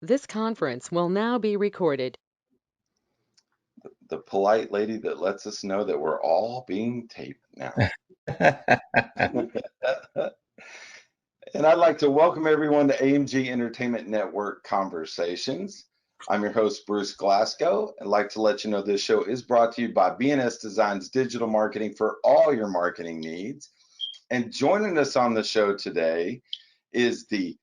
This conference will now be recorded. The polite lady that lets us know that we're all being taped now. And I'd like to welcome everyone to AMG Entertainment Network Conversations. I'm your host, Bruce Glasgow. I'd like to let you know this show is brought to you by B&S Designs Digital Marketing for all your marketing needs. And joining us on the show today is the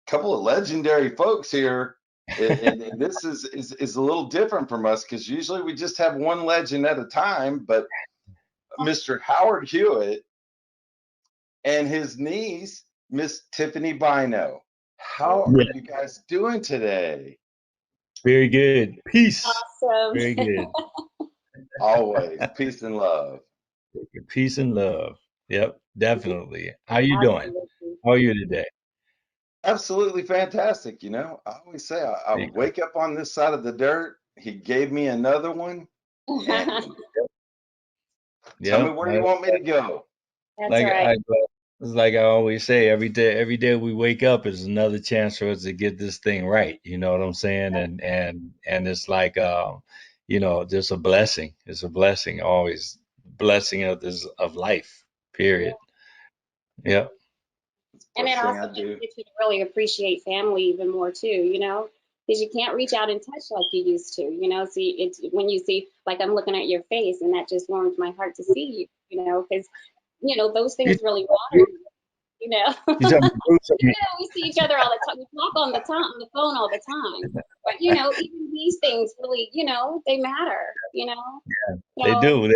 couple of legendary folks here. And this is a little different from us because usually we just have one legend at a time. But Mr. Howard Hewett and his niece, Miss Tiffany Bynoe. How are Yeah, you guys doing today? very good. Peace. Awesome. Very good. Always peace and love. Peace and love. Yep, definitely. How you doing? Absolutely. How are you today? Absolutely fantastic. I always say I There you go. wake up on this side of the dirt. He gave me another one. And tell me Yep. where you want me to go. That's Like right. I, it's like I always say, every day we wake up is another chance for us to get this thing right. You know what I'm saying? And it's like, just a blessing. It's a blessing, always blessing of life. Yeah. Period. Yep. It's the And it first thing also I just do. gets you to really appreciate family even more too, because you can't reach out and touch like you used to. See, it's when you see, like I'm looking at your face, and that just warms my heart to see because those You, things really matter. You know, you tell me, Bruce, we see each other all the time. We talk on the phone all the time, but even these things really, they matter. they So do.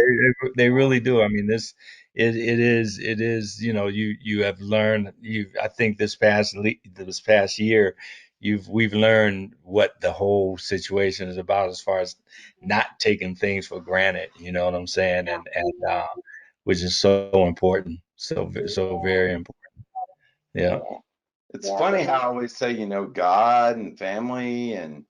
They really do. I mean, it is. You have learned. I think this past year, we've learned what the whole situation is about as far as not taking things for granted. You know what I'm saying? And which is so important. So very important. Yeah. yeah, It's yeah, funny how I always say, God and family and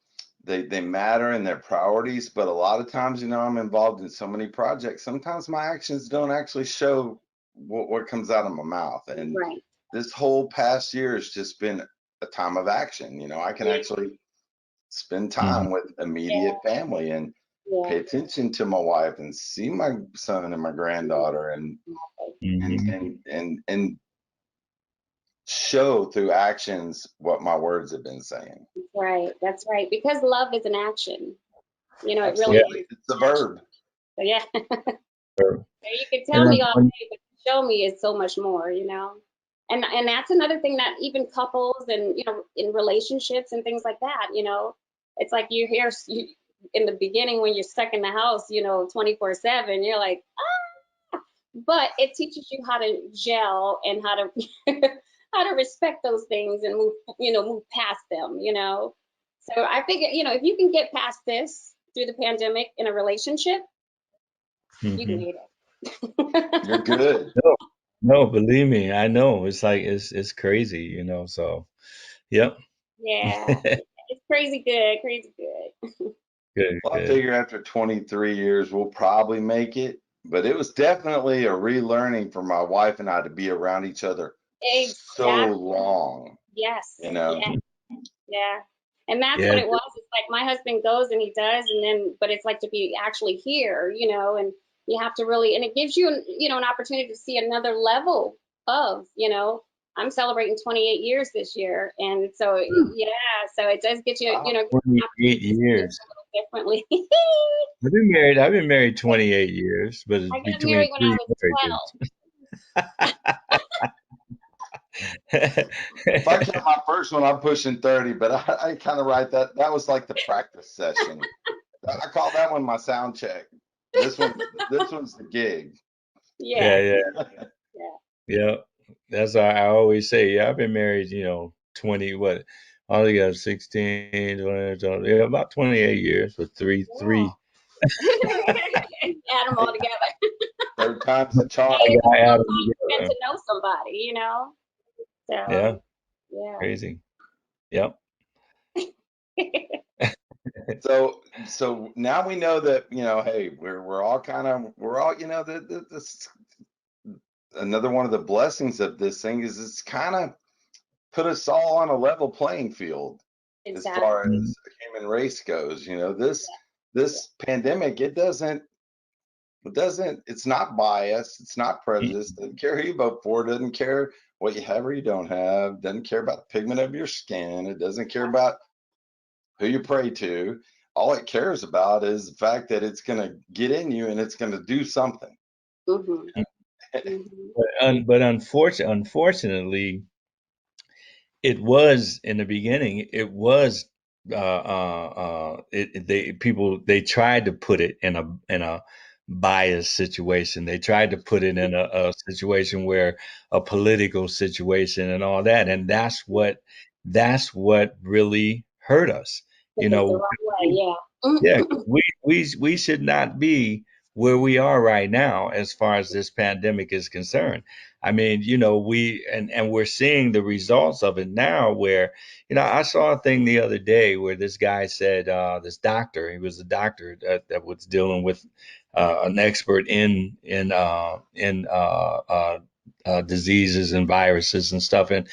they matter and their priorities, but a lot of times, I'm involved in so many projects. Sometimes my actions don't actually show what comes out of my mouth. And right. this whole past year has just been a time of action. I can Yeah, actually spend Hmm. time with immediate family and yeah, pay attention to my wife and see my son and my granddaughter and Hmm. and and show through actions what my words have been saying. right. That's right. Because love is an action. It really Yeah. Absolutely. is It's a an action. verb. So yeah. Sure. So you can And tell me all when, day, but to show me is so much more. And that's another thing that even couples and in relationships and things like that. It's like you hear in the beginning when you're stuck in the house, 24/7, you're like, but it teaches you how to gel and how to how to respect those things and move past them. So I figure, if you can get past this through the pandemic in a relationship, you hmm made it. You're good. No, no, believe me, I know. It's like it's crazy. So, yep. Yeah, it's crazy good, crazy good. Good, Well, I good. figure after 23 years, we'll probably make it. But it was definitely a relearning for my wife and I to be around each other so Exactly. long, Yes. you know. Yeah. Yeah. And that's what Yeah, it was. It's like my husband goes and he does, and then, but it's like to be actually here, and you have to really, and it gives you, an opportunity to see another level of. I'm celebrating 28 years this year. And so, yeah, so it does get you, Wow. an 28 opportunity to see things years. a little differently. I've been married 28 years, but it's I got between married when I three was marriages. 12. If I count my first one, I'm pushing 30, but I kind of write that. That was like the practice session. I call that one my sound check. This one's the gig. Yeah, Yeah. yeah, Yeah. yeah. That's why I always say, yeah, I've been married, 20, what? I only got 16, 20, yeah, about 28 years for three. Add them all together. Third time's the Hey, charm. it was I about add them time you get together. to know somebody. Yeah, So, yeah. crazy. Yep. So now we know that hey, we're all kind of we're all this another one of the blessings of this thing is it's kind of put us all on a level playing field. as far Exactly. Mhm. as human race goes. You know, this Yeah. this pandemic, it's not biased, it's not prejudiced, Mhm. doesn't care who you vote for, doesn't care what you have or you don't have, doesn't care about the pigment of your skin, it doesn't care about who you pray to. All it cares about is the fact that it's going to get in you and it's going to do something. Mhm. Mhm. Unfortunately, it was in the beginning. It was they tried to put it in a biased situation. They tried to put it in a situation where a political situation and all that, and that's what really hurt us. Took You us the know, wrong way. Yeah. yeah, 'cause we should not be where we are right now as far as this pandemic is concerned. I mean, and we're seeing the results of it now where, I saw a thing the other day where this guy said, this doctor, he was a doctor that was dealing with an expert in diseases and viruses and stuff. And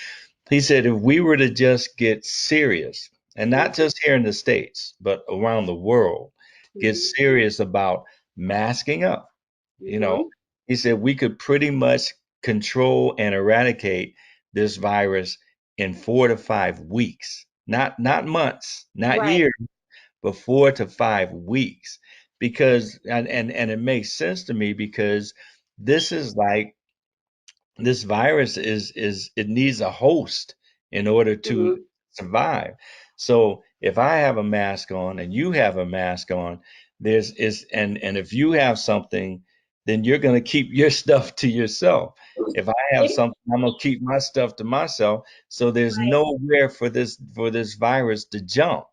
he said if we were to just get serious, and not Mhm. just here in the States, but around the world, get Mhm. serious about masking up, you know, Mhm. he said we could pretty much control and eradicate this virus in 4 to 5 weeks, not months, not Right. years, but 4 to 5 weeks. Because and it makes sense to me because this is like this virus is it needs a host in order to Mhm. survive. So if I have a mask on and you have a mask on, there's is and if you have something, then you're gonna keep your stuff to yourself. If I have It, something, I'm gonna keep my stuff to myself. So there's right. nowhere for this virus to jump.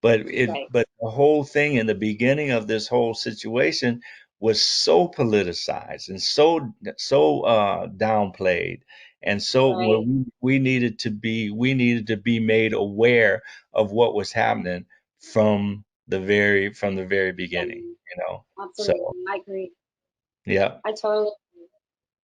Right. But the whole thing in the beginning of this whole situation was so politicized and so downplayed, and so Right. we needed to be made aware of what was happening from the very beginning, Um, you know. So Absolutely. I agree. yeah. I totally agree.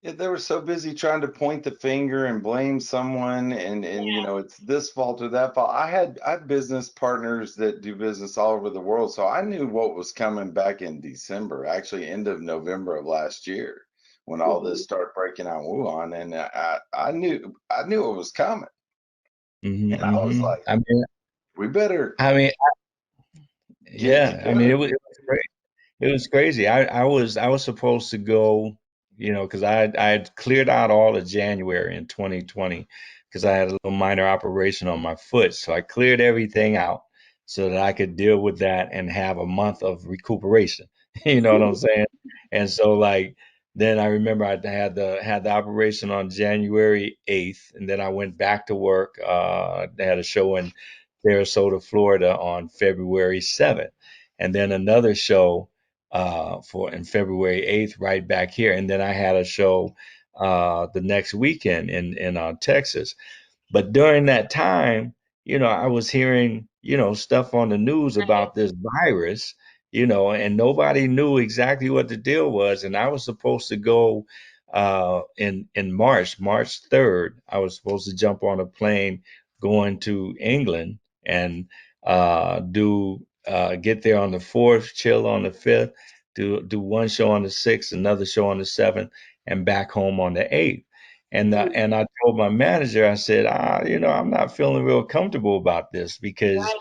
Yeah, they were so busy trying to point the finger and blame someone and Yeah. it's this fault or that fault. I had business partners that do business all over the world, so I knew what was coming back in December, actually end of November of last year, when all this Mhm. started breaking out in Wuhan, and I knew it was coming, and I was Hmm. like, we better I mean, get yeah, I mean, together. it was great. It was crazy. I was supposed to go, because I had cleared out all of January in 2020 because I had a little minor operation on my foot. So I cleared everything out so that I could deal with that and have a month of recuperation. You know what I'm saying? And so like then I remember I had the operation on January 8th, and then I went back to work. They had a show in Sarasota, Florida on February 7th, and then another show for in February 8th, right back here. And then I had a show the next weekend in Texas. But during that time, I was hearing, stuff on the news Right. about this virus, and nobody knew exactly what the deal was. And I was supposed to go in March 3rd. I was supposed to jump on a plane going to England and do get there on the 4th, chill on the 5th, do one show on the 6th, another show on the 7th, and back home on the 8th. Mhm. And I told my manager, I said, I'm not feeling real comfortable about this because, Right.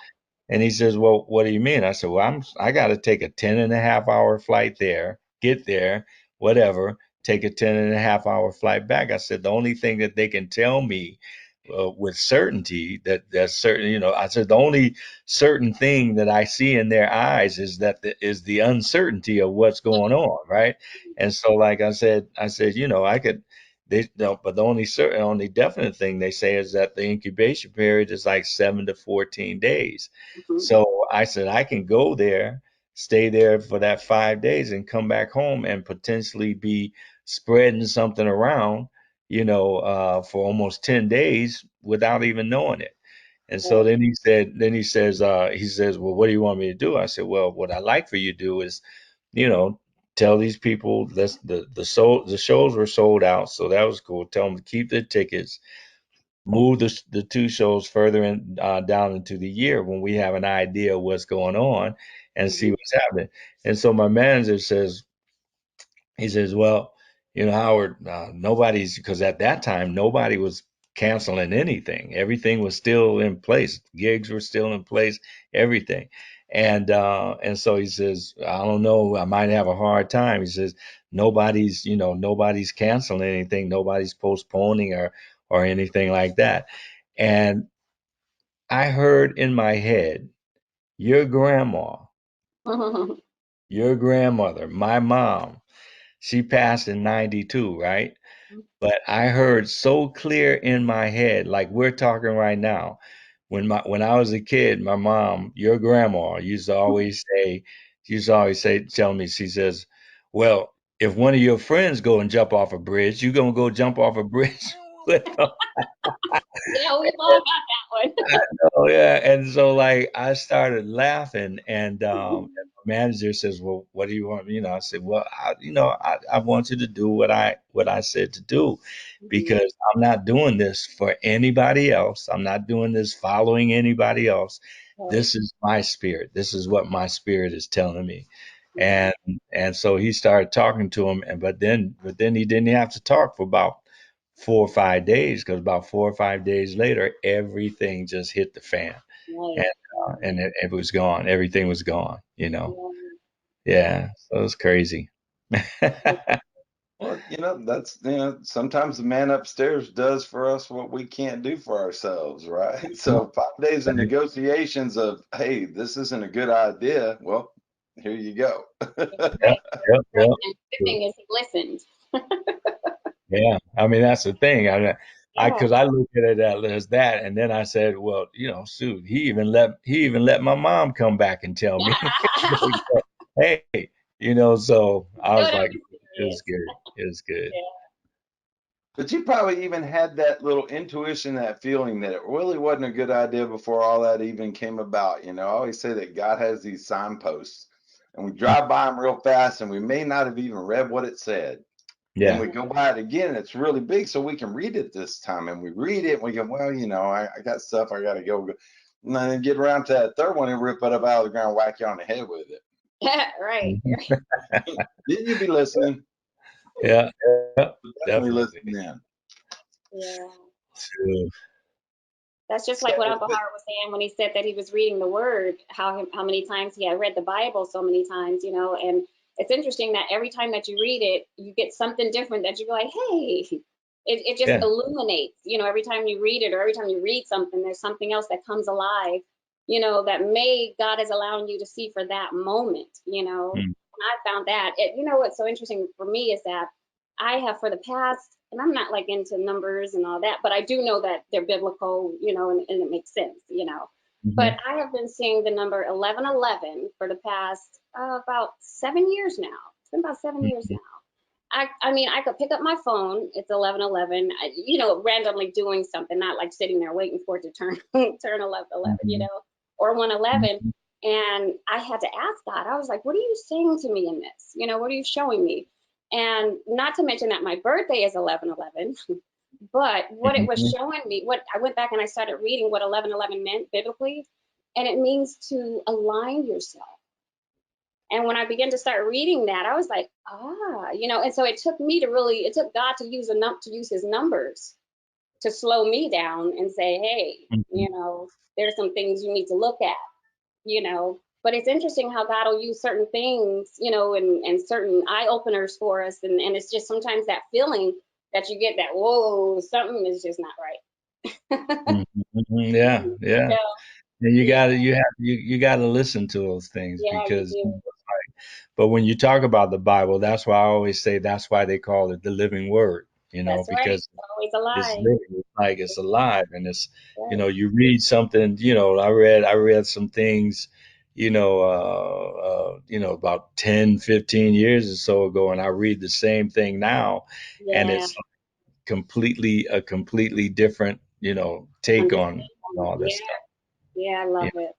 and he says, well, what do you mean? I said, well, I got to take a 10.5 hour flight there, get there, whatever, take a 10.5 hour flight back. I said, the only thing that they can tell me with certainty that's certain, I said, the only certain thing that I see in their eyes is is the uncertainty of what's going on. Right. And so, like I said, I could, they no, but the only definite thing they say is that the incubation period is like 7 to 14 days. Mhm. So I said I can go there, stay there for that 5 days, and come back home and potentially be spreading something around, for almost 10 days without even knowing it. And so Right. he says, well, what do you want me to do? I said, well, what I'd like for you to do is, you know, tell these people the shows were sold out, so that was cool. Tell them to keep their tickets. move the two shows further in down into the year when we have an idea of what's going on and see Mhm. what's happening. And so my manager says, he says, well, Howard, nobody's, because at that time, nobody was canceling anything. Everything was still in place. Gigs were still in place, everything. And so he says, I don't know, I might have a hard time. He says, nobody's canceling anything. Nobody's postponing or anything like that. And I heard in my head, your grandma, your grandmother, my mom, she passed in 92, right? But I heard so clear in my head, like we're talking right now. When I was a kid, my mom, your grandma, used to always say, tell me, she says, well, if one of your friends go and jump off a bridge, you gonna go jump off a bridge with them. Yeah, we've all got that Oh yeah, and so like I started laughing, and one. the manager says, "Well, what do you want?" I said, "Well, I want you to do what I said to do, Mhm. because I'm not doing this for anybody else. I'm not doing this following anybody else. Right. This is my spirit. This is what my spirit is telling me." Mhm. And and so he started talking to him, and but then he didn't have to talk for about 4 or 5 days, because about 4 or 5 days later, everything just hit the fan, Right. and it was gone. Everything was gone. Yeah. Yeah, so it was crazy. Well, that's, sometimes the man upstairs does for us what we can't do for ourselves, right? So 5 days of negotiations of, hey, this isn't a good idea. Well, here you go. Yep, Right. yep, Right. yep. And the thing is, he listened. Yeah, I mean that's the thing. Yeah. Because I looked at it as that, and then I said, well, shoot, he even let my mom come back and tell me, hey, So I Know was that like, was it was serious. good, it was good. But you probably even had that little intuition, that feeling that it really wasn't a good idea before all that even came about. I always say that God has these signposts, and we drive by them real fast, and we may not have even read what it said. Then Yeah, we go by it again, and it's really big, so we can read it this time. And we read it, and we go, well, I got stuff I got to go. And then get around to that third one and rip it up out of the ground, whack you on the head with it. Yeah. Right. mhm, Didn't you be listening? yeah, yeah, Definitely definitely. listen in. Yeah. True. That's just So, like what Uncle Howard was saying when he said that he was reading the Word, how many times he had read the Bible so many times, and it's interesting that every time that you read it, you get something different that you go like, hey, it just Yeah. illuminates, every time you read it or every time you read something, there's something else that comes alive, that may God is allowing you to see for that moment. Mm, And I found that, what's so interesting for me is that I have for the past, and I'm not like into numbers and all that, but I do know that they're biblical, and it makes sense. But mhm, I have been seeing the number 1111 for the past about 7 years now. It's been about 7 years mhm, now. I mean, I could pick up my phone. It's 1111. Randomly doing something, not like sitting there waiting for it to turn turn 1111, mhm, or 111. mhm, And I had to ask God. I was like, "What are you saying to me in this? What are you showing me?" And not to mention that my birthday is 1111. But what it was mhm, showing me, what I went back and I started reading what 1111 meant biblically, and it means to align yourself. And when I began to start reading that, I was like, and so it took God to use his numbers to slow me down and say, hey, mhm. there's some things you need to look at. But it's interesting how God will use certain things, and certain eye openers for us. And it's just sometimes that feeling that you get that, whoa, something is just not right. Mhm, mhm. Yeah, yeah. So, And yeah, you gotta listen to those things, yeah, you because do. but when you talk about the Bible, that's why I always say that's why they call it the living word, That's right. because Always it's alive. living, it's like it's alive, and it's, Right. you read something, I read some things, about 10, 15 years or so ago, and I read the same thing now, and Yeah. it's a completely different, take on Understand. all this Yeah. stuff. Yeah. I Yeah, love it.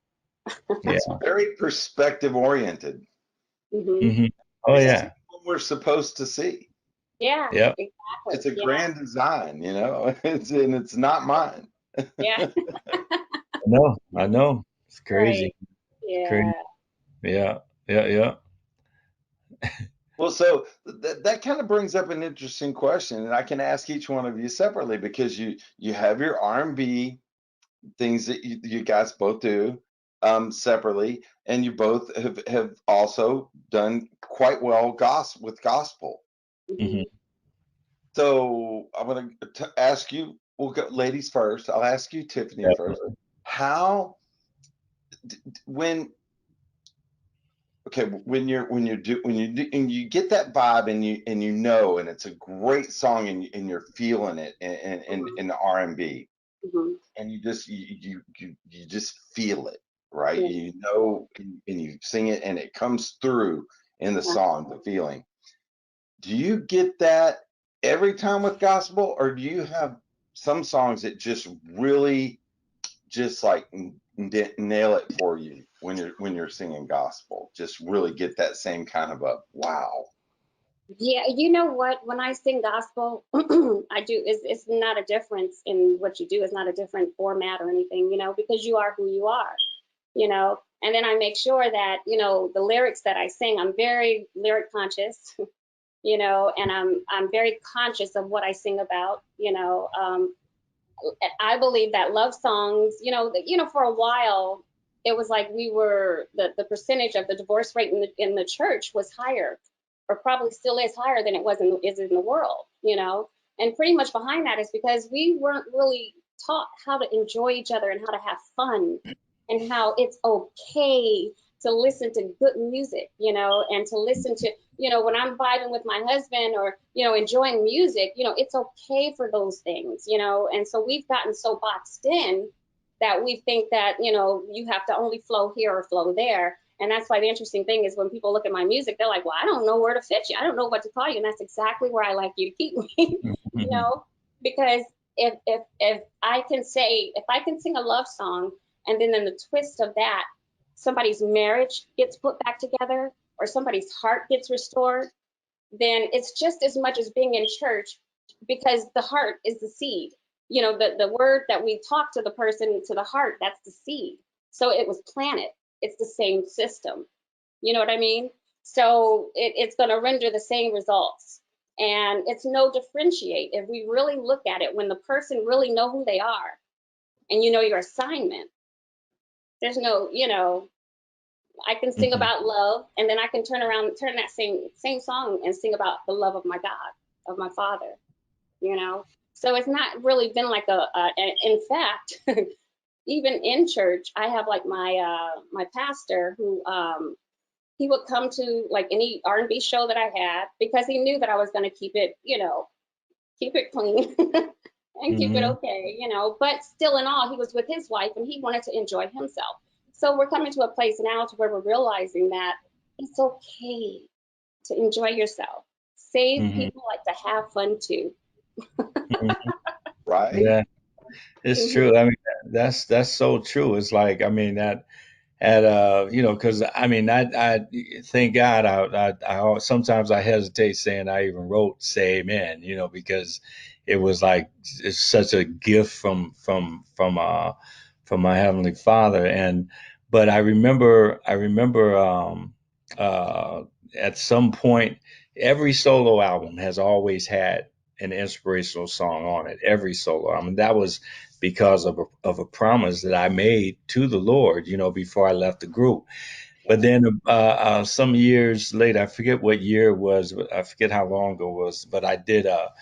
yeah. it's very perspective oriented. Hmm. Hmm. Oh We Yeah. see yeah. what we're supposed to see. Yeah, Yeah. exactly. It's a Yeah, grand design, it's not mine. yeah, I know. It's right. crazy. Yeah. Crazy. Yeah. Yeah. Yeah. Well, so that kind of brings up an interesting question, and I can ask each one of you separately because you have your R&B things that you guys both do separately, and you both have also done quite well with gospel. Hmm. Hmm. So I'm going to ask you, we'll go ladies first. I'll ask you, Tiffany, first. Definitely. How when okay when you get that vibe and you know and it's a great song and you're feeling it in the R&B Hmm. and you just feel it, right? Yeah. You know, and you sing it and it comes through in the Uh-huh. song, the feeling. Do you get that every time with gospel, or do you have some songs that just really just like nail it for you when you're singing gospel? Just really get that same kind of a wow. Yeah, you know what? When I sing gospel, I do. It's not a difference in what you do. It's not a different format or anything, because you are who you are, And then I make sure that, the lyrics that I sing, I'm very lyric conscious, and I'm very conscious of what I sing about, I believe that love songs, for a while, it was like the percentage of the divorce rate in the church was higher, or probably still is higher than it is in the world, And pretty much behind that is because we weren't really taught how to enjoy each other and how to have fun and how it's okay to listen to good music, and to listen to, when I'm vibing with my husband or, enjoying music, it's okay for those things, And so we've gotten so boxed in that we think that, you have to only flow here or flow there. And that's why the interesting thing is when people look at my music, they're like, well, I don't know where to fit you. I don't know what to call you. And that's exactly where I like you to keep me, Hmm. because if I can sing a love song and then in the twist of that, somebody's marriage gets put back together or somebody's heart gets restored, then it's just as much as being in church, because the heart is the seed. The word that we talk to the person, to the heart, that's the seed. So it was planted. It's the same system. You know what I mean? So it's going to render the same results. And it's no differentiate. If we really look at it, when the person really know who they are and you know your assignment, there's no, I can sing Hmm. about love, and then I can turn around, turn that same song, and sing about the love of my God, of my Father. So it's not really been like in fact, even in church, I have like my pastor who he would come to like any R&B show that I had because he knew that I was going to keep it, keep it clean. And keep it Hmm. okay, But still, in all, he was with his wife and he wanted to enjoy himself. So we're coming to a place now to where we're realizing that it's okay to enjoy yourself. Saved Hmm. people like to have fun too. Hmm. Right? Yeah, it's Hmm. true. I mean, that's so true. It's like, I mean, that at because I mean, I thank God. Sometimes I hesitate saying I even wrote "Say Amen," because it was like it's such a gift from my heavenly Father. And but I remember uh, at some point, every solo album has always had an inspirational song on it. Every solo album. That was because of a promise that I made to the Lord, before I left the group. But then some years later, I forget what year it was, but I forget how long ago it was, but I did a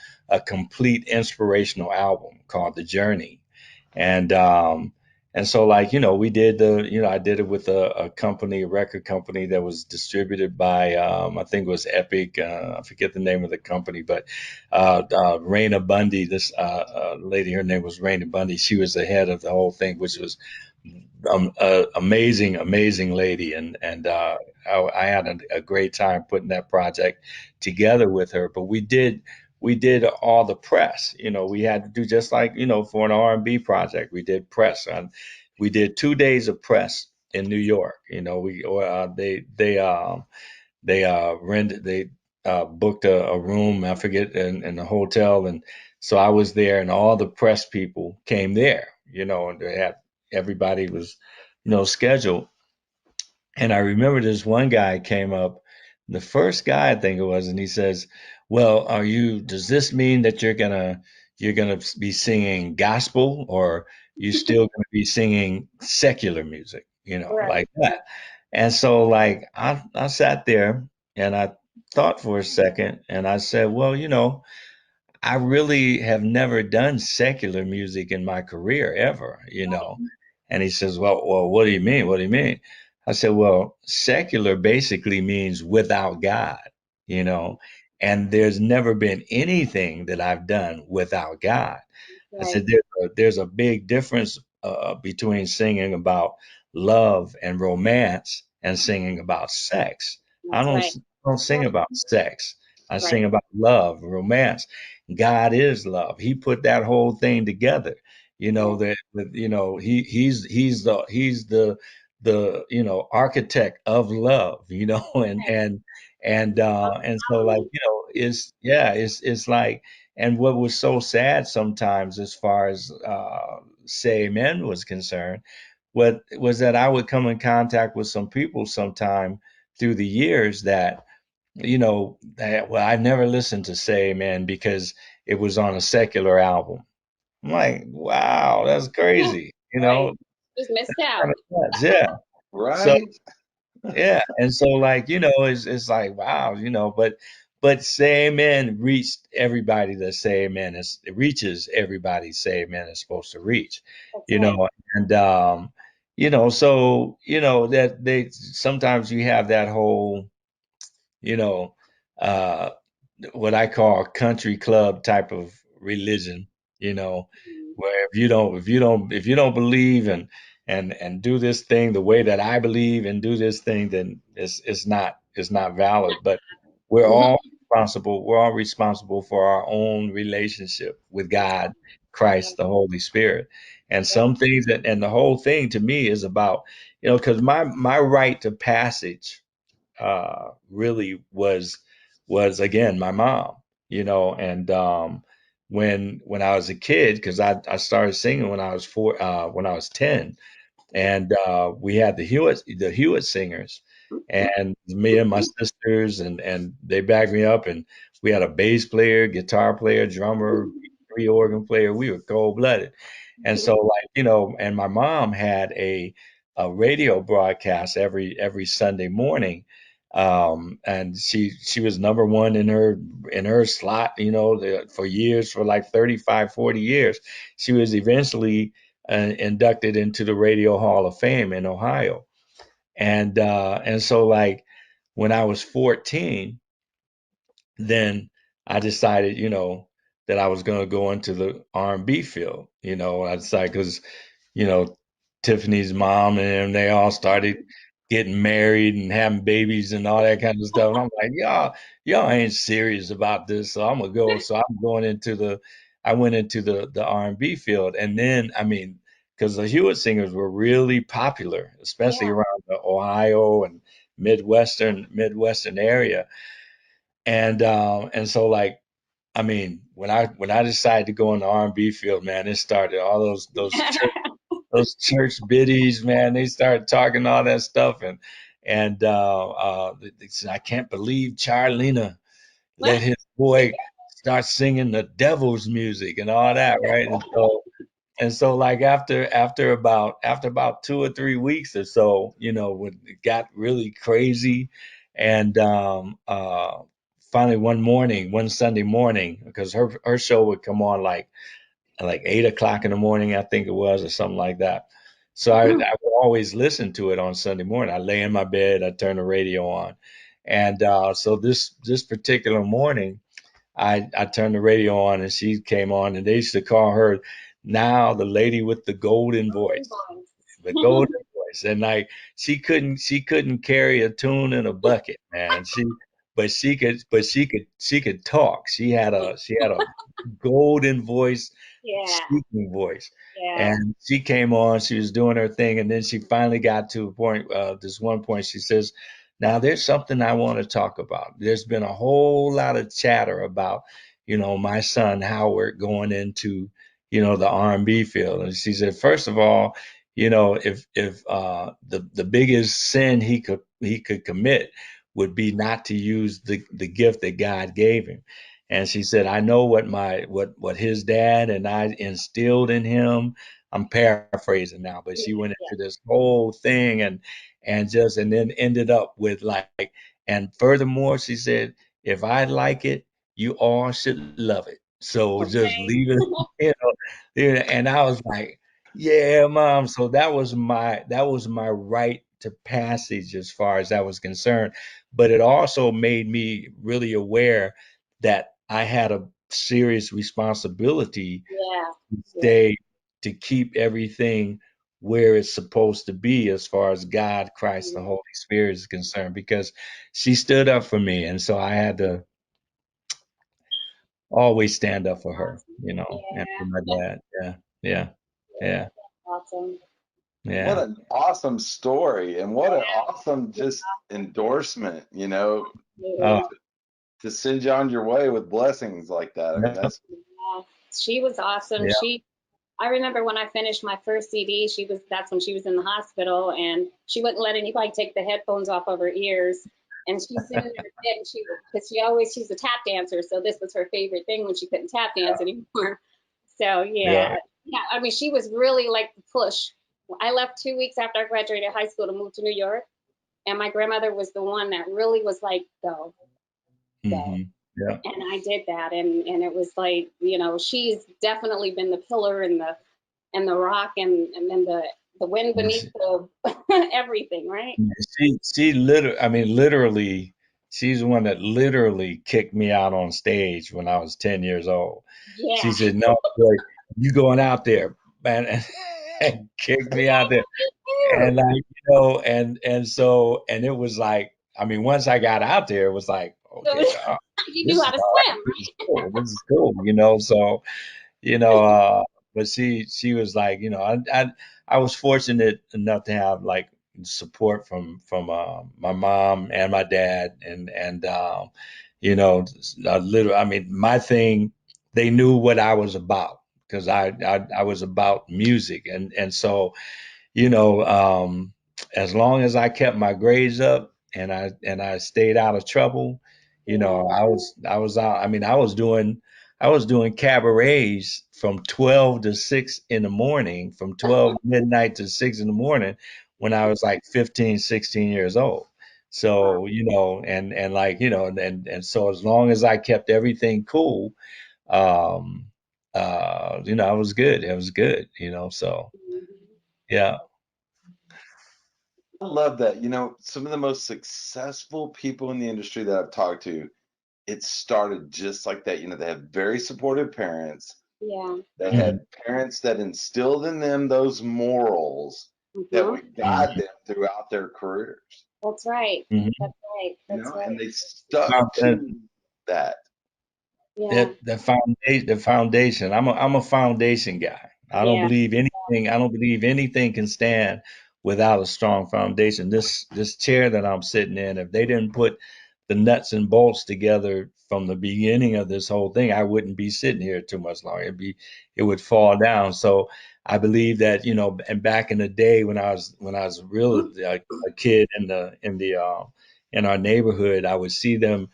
complete inspirational album called The Journey. And so like, we did I did it with a company, a record company that was distributed by, I think it was Epic. I forget the name of the company, but Raina Bundy, this lady, her name was Raina Bundy. She was the head of the whole thing, which was amazing, amazing lady. And I had a great time putting that project together with her. But we did all the press. We had to do just like, for an R&B project, we did press. And we did 2 days of press in New York. We or they rented booked a room, I forget, in the hotel, and so I was there, and all the press people came there, and they had everybody was, scheduled. And I remember this one guy came up, the first guy I think it was, and he says, "Well, does this mean that you're gonna be singing gospel, or you still gonna be singing secular music, Right. like that?" And so like I sat there and I thought for a second and I said, "Well, I really have never done secular music in." career ever. And he says, well, what do you mean? What do you mean? I said, well, secular basically means without God, you know, and there's never been anything that I've done without God. I Right. said, there's a big difference between singing about love and romance and singing about sex. I That's don't, right. s- don't sing about sex. I Right. sing about love, romance. God is love. He put that whole thing together. Yeah. He's the architect of love. And so like it's like, and what was so sad sometimes as far as say amen was concerned, what was that I would come in contact with some people sometime through the years that well, I never listened to Say Amen because it was on a secular album. I'm like, wow, that's crazy. Right. Just missed Kind out. of nuts, yeah. So Right. yeah, and so like it's like wow, but Say Amen reached everybody that Say Amen is it reaches everybody Say Amen is supposed to reach, That's you right. know, and so that they sometimes you have that whole you know, uh, what I call country club type of religion, Mhm. where if you don't believe and do this thing the way that I believe and do this thing, then it's not valid. But we're all responsible for our own relationship with God, Christ, the Holy Spirit. And Yeah. some things and the whole thing to me is about, because my rite to passage really was again my mom, and when I was a kid, because I started singing when I was when I was 10, and we had the Hewett singers, and me and my sisters, and they backed me up, and we had a bass player, guitar player, drummer, three organ player. We were cold blooded, and so like and my mom had a radio broadcast every Sunday morning. And she was number one in her slot, for years, for like 35, 40 years. She was eventually inducted into the Radio Hall of Fame in Ohio. And so like when I was 14, then I decided, that I was going to go into the R&B field. I decided because you know, Tiffany's mom and them, they all started getting married and having babies and all that kind of stuff. And I'm like, y'all ain't serious about this. So I'm gonna go. So I went into the R&B field. And then, I mean, because the Hewitt singers were really popular, especially Yeah. around the Ohio and Midwestern area. And so like, I mean, when I decided to go in the R&B field, man, it started all those church biddies, man, they started talking all that stuff, and they said, I can't believe Charlena let his boy start singing the devil's music and all that, right? And so like after about 2 or 3 weeks or so, when it got really crazy, and finally one Sunday morning, because her show would come on like 8 o'clock in the morning, I think it was, or something like that. So I would always listen to it on Sunday morning. I lay in my bed, I turn the radio on, and so this particular morning, I turned the radio on, and she came on, and they used to call her now the lady with the golden voice, the golden voice. And like she couldn't carry a tune in a bucket, man. But she could talk. She had a golden voice, Yeah. speaking voice. Yeah. And she came on, she was doing her thing, and then she finally got to a point, this one point she says, Now, there's something I want to talk about. There's been a whole lot of chatter about, my son Howard going into, the R&B field. And she said, first of all, if the biggest sin he could commit would be not to use the gift that God gave him. And she said, I know what his dad and I instilled in him. I'm paraphrasing now, but she went Yeah. into this whole thing and then ended up with like, and furthermore, she said, if I like it, you all should love it. So just Okay. leave it, and I was like, yeah, mom. So that was my rite to passage as far as that was concerned. But it also made me really aware that I had a serious responsibility Yeah. to Yeah. stay to keep everything where it's supposed to be as far as God, Christ, the Mhm. Holy Spirit is concerned, because she stood up for me. And so I had to always stand up for her, Awesome. and Yeah. for my dad. Yeah. Yeah. Yeah. Awesome. What Yeah. an awesome story, and what an Yeah. awesome just endorsement, Oh, Absolutely. to send you on your way with blessings like that. I mean, no. that's Yeah. She was awesome. Yeah. I remember when I finished my first CD, that's when she was in the hospital, and she wouldn't let anybody take the headphones off of her ears. And she's sitting there dead, and because she's a tap dancer, so this was her favorite thing when she couldn't tap dance anymore. So Yeah. yeah, yeah. I mean, she was really like the push. I left 2 weeks after I graduated high school to move to New York, and my grandmother was the one that really was like, go, go. Yeah. And I did that, and it was like, she's definitely been the pillar and the rock and then the wind beneath the everything, right? She literally, I mean, literally, she's the one that literally kicked me out on stage when I was 10 years old. She Yeah. said, "No, boy, you going out there, man," and kicked me out there. And like, and it was like, I mean, once I got out there, it was like, okay, You knew this how is to all right. swim, This is cool. This is cool. So you know but she was like, I was fortunate enough to have like support from my mom and my dad, and you know a little, I mean, my thing, they knew what I was about, because I was about music, and so, you know, as long as I kept my grades up and I stayed out of trouble, right? I was out. I mean, I was doing cabarets from 12 to 6 in the morning, from 12 midnight to 6 in the morning, when I was like 15, 16 years old. Wow. So, and like, and so as long as I kept everything cool, um, I was good. It was good, so yeah. I love that. Some of the most successful people in the industry that I've talked to, it started just like that. They had very supportive parents. Yeah. They Mhm, had parents that instilled in them those morals that Hmm. would guide mhm, them throughout their careers, That's right. mhm. That's right. That's and right. they stuck Found that to that. Yeah. that the foundation. I'm a foundation guy. I don't Yeah. believe anything. I don't believe anything can stand without a strong foundation. This chair that I'm sitting in, if they didn't put the nuts and bolts together from the beginning of this whole thing, I wouldn't be sitting here too much longer. It would fall down. So I believe that, and back in the day when I was really a kid in our neighborhood, I would see them,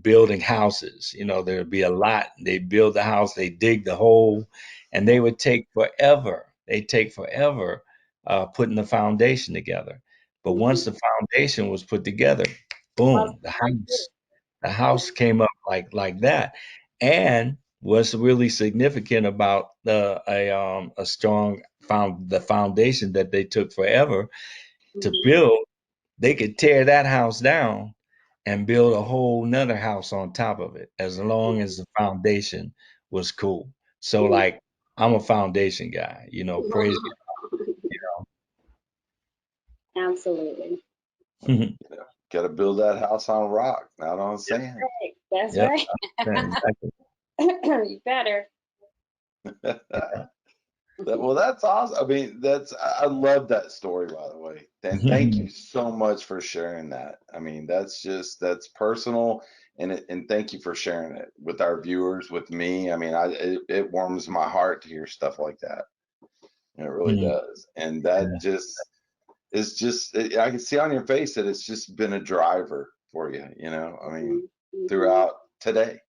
building houses. There'd be a lot. They build the house, they dig the hole, and they would take forever. They take forever putting the foundation together. But Hmm. once the foundation was put together, How's boom, the the house house, too? the Yeah. house came up like that. And what's really significant about a strong the foundation that they took forever to Hmm. build, they could tear that house down and build a whole nother house on top of it, as long as the foundation was cool. So Hmm. like, I'm a foundation guy, praise Absolutely. God. Got to build that house on rock, not on Yep, sand. Right. That's yep, right. yeah, exactly. You better. Well, that's awesome. I mean, I love that story, by the way. And thank you so much for sharing that. I mean, that's personal, and thank you for sharing it with our viewers, with me. I mean, it warms my heart to hear stuff like that. It really does. And that just is just I can see on your face that it's just been a driver for you, I mean, throughout today.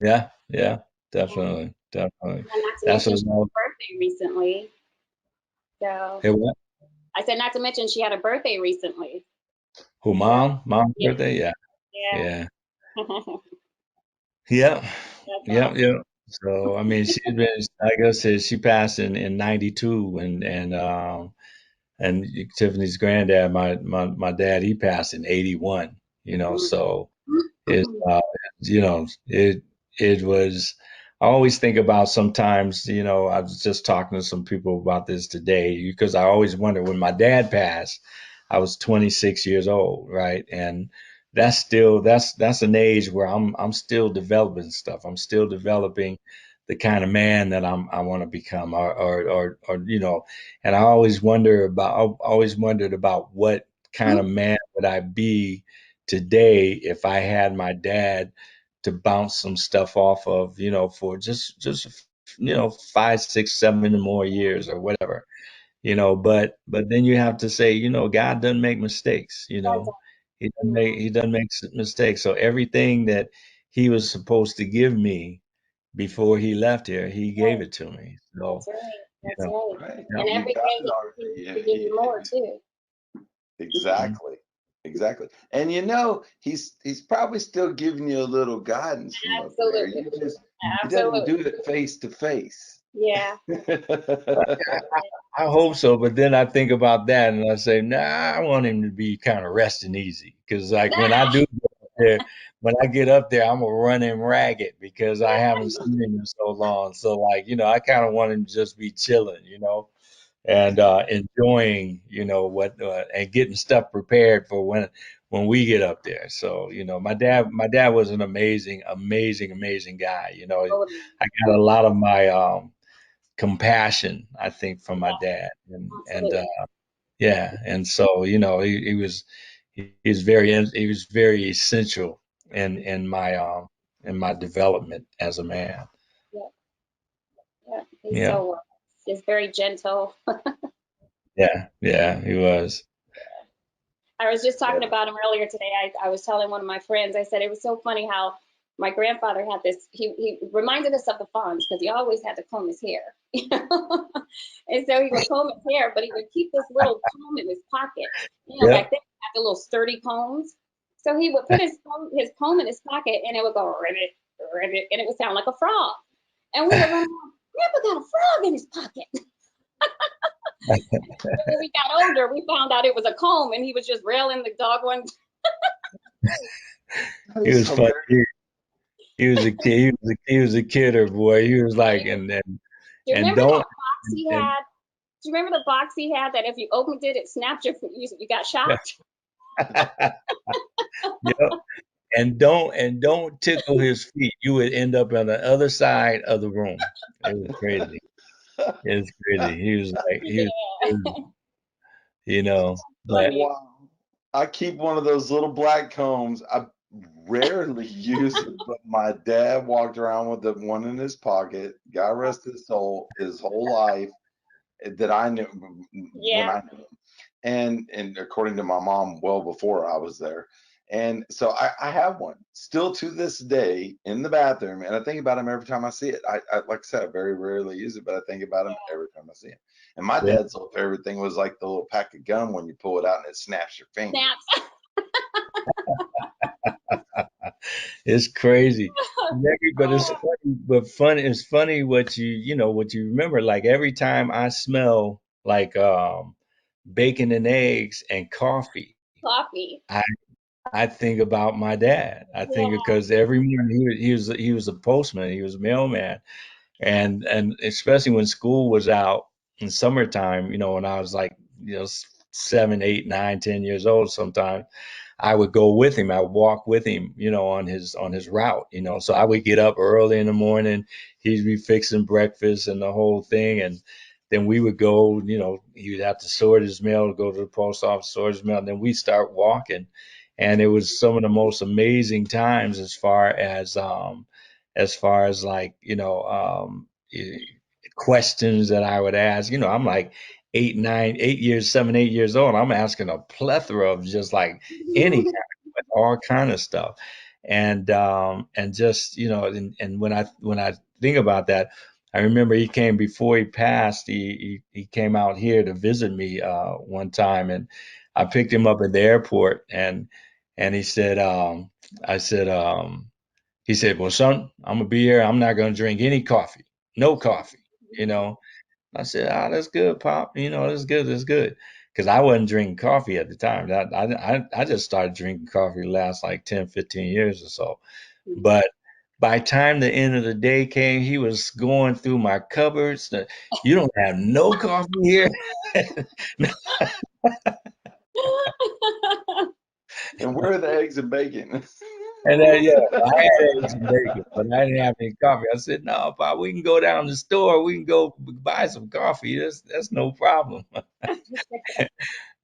Yeah, yeah, definitely, definitely. And not to That's mention what she had a birthday recently. So Hey, what? I said not to mention she had a birthday recently. Who, So mom's yeah, birthday? Yeah, yeah. yeah, yep, That's yep, awesome. yep. So I mean, she's been, like I said, she passed in '92, and Tiffany's granddad, my dad, he passed in '81. So it's it was. I always think about sometimes, I was just talking to some people about this today because I always wonder when my dad passed, I was 26 years old, right? And that's an age where I'm still developing stuff. I'm still developing the kind of man that I want to become, or and I always wondered about what kind of man would I be today if I had my dad to bounce some stuff off of, for just 5, 6, 7 more years or whatever, but then you have to say, God doesn't make mistakes, That's he doesn't make mistakes. So everything that he was supposed to give me before he left here, he gave it to me. So, That's right. you That's know, right. Right. yeah. And You every got day it he already. continues to give you more too. Mhm. Exactly. Exactly. And he's probably still giving you a little guidance from up there. Absolutely. He doesn't do Absolutely. it face to face. Yeah. I hope so, but then I think about that and I say, nah, I want him to be kind of resting easy. Because like when I do get up there, when I get up there, I'm gonna run him ragged because I haven't seen him in so long. So like, I kind of want him to just be chilling, and enjoying, what and getting stuff prepared for when we get up there. So, my dad was an amazing, amazing, amazing guy. Totally. I got a lot of my compassion, I think, from my Yeah, dad, and absolutely. yeah, and so he was very essential in my development as a man. Yeah. Yeah. He's Yeah, so just very gentle. yeah, yeah, he was. I was just talking Yeah. about him earlier today. I was telling one of my friends, I said it was so funny how my grandfather had this, he reminded us of the Fonz because he always had to comb his hair. And so he would comb his hair, but he would keep this little comb in his pocket. Back Yep. then he had the little sturdy combs. So he would put his comb in his pocket and it would go ribbit, ribbit, and it would sound like a frog. And we would run around, Grandpa got a frog in his pocket. And when we got older, we found out it was a comb and he was just railing the dog one. That He is was funny. hilarious. He was a kid. He was a kidder boy. He was like, Do you and remember don't that box he and had? Do you remember the box he had that if you opened it, it snapped you got shocked? yep. And don't tickle his feet. You would end up on the other side of the room. It was crazy. It was crazy. He was, Yeah. but Funny. Wow. I keep one of those little black combs. I rarely use it, but my dad walked around with the one in his pocket. God rest his soul, his whole life that I knew when Yeah. I knew him. And according to my mom, well before I was there. And so I have one still to this day in the bathroom, and I think about him every time I see it. I like I said, I very rarely use it, but I think about him every time I see him. And my yeah, dad's little favorite thing was like the little pack of gum when you pull it out and it snaps your finger. Snaps. it's crazy. But it's funny. But fun. It's funny what you remember. Like every time I smell like bacon and eggs and coffee, Coffee. I I think about my dad. I think Yeah. because every morning he was a postman. He was a mailman. And especially when school was out in summertime, when I was like, 7, 8, 9, 10 years old sometimes, I would go with him. I would walk with him, on his route, So I would get up early in the morning. He'd be fixing breakfast and the whole thing, and then we would go. He would have to sort his mail, go to the post office, sort his mail, and then we start walking. And it was some of the most amazing times as far as like questions that I would ask. I'm like 8, 9, 8 years, 7, 8 years old. I'm asking a plethora of just like any all kind of stuff. And just, and when I think about that, I remember he came before he passed. He came out here to visit me one time, and I picked him up at the airport, and he said, I said, he said, well, son, I'm gonna be here. I'm not gonna drink any coffee, no coffee, you know. I said, "Ah, that's good, Pop. That's good. That's good." Because I wasn't drinking coffee at the time. I just started drinking coffee the last like 10, 15 years or so. But by the time the end of the day came, he was going through my cupboards. You don't have no coffee here. And where are the eggs and bacon? And yeah, I had eggs and bacon, but I didn't have any coffee. I said, "No, Pop, we can go down to the store. We can go buy some coffee. That's no problem."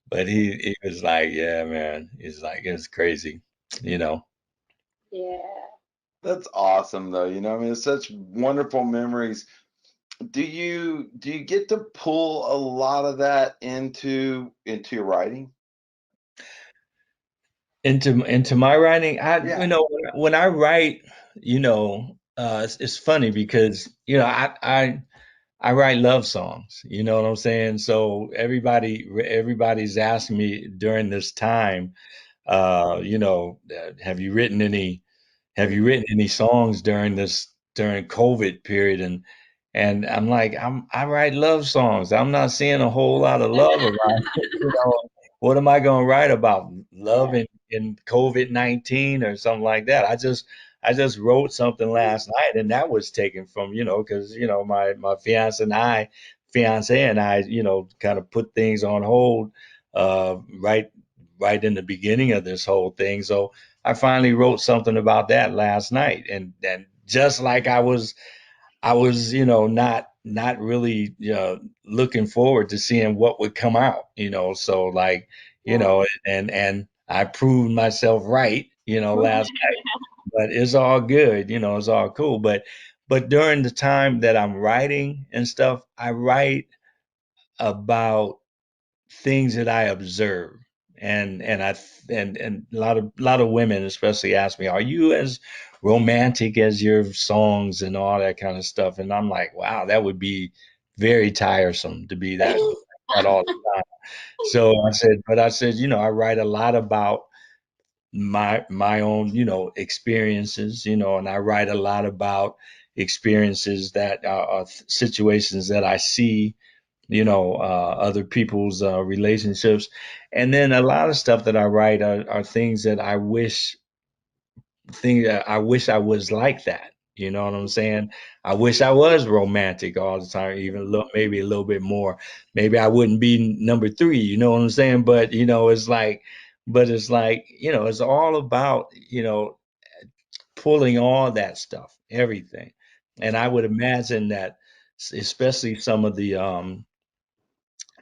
But he was like, yeah, man. He's like, it's crazy, you know. Yeah. That's awesome though. I mean, it's such wonderful memories. Do you get to pull a lot of that into your writing? Into my writing, Yeah. when I write, it's funny because I write love songs. You know what I'm saying? So everybody's asking me during this time, have you written any songs during COVID period? And I'm like, I write love songs. I'm not seeing a whole lot of love around. What am I gonna write about? Love in COVID-19 or something like that. I just wrote something last night, and that was taken from, because my fiance and I, kind of put things on hold, right in the beginning of this whole thing. So I finally wrote something about that last night, and just like I was, not really looking forward to seeing what would come out, so like, Yeah. and I proved myself right, last night, but it's all good, it's all cool. But during the time that I'm writing and stuff, I write about things that I observe. And a lot of women especially ask me, "Are you as romantic as your songs and all that kind of stuff?" And I'm like, "Wow, that would be very tiresome to be that all the time." So I said, I write a lot about my own, experiences, and I write a lot about experiences that are situations that I see, other people's relationships. And then a lot of stuff that I write are things that I wish I was like that. You know what I'm saying? I wish I was romantic all the time, even maybe a little bit more. Maybe I wouldn't be number three. You know what I'm saying? But it's like, it's all about, pulling all that stuff, everything. And I would imagine that, especially some of the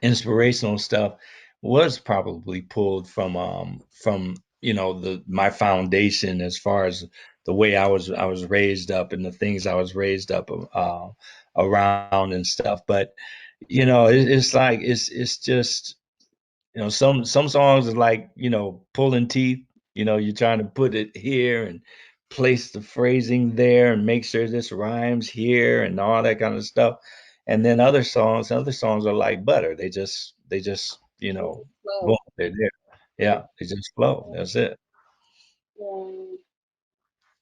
inspirational stuff was probably pulled from the my foundation, as far as the way I was raised up and the things I was raised up around and stuff. But it's like it's just, some songs are like, pulling teeth. You're trying to put it here and place the phrasing there and make sure this rhymes here and all that kind of stuff. And then other songs are like butter. They just, boom, Well, they're there. Yeah, they just flow. That's it. yeah.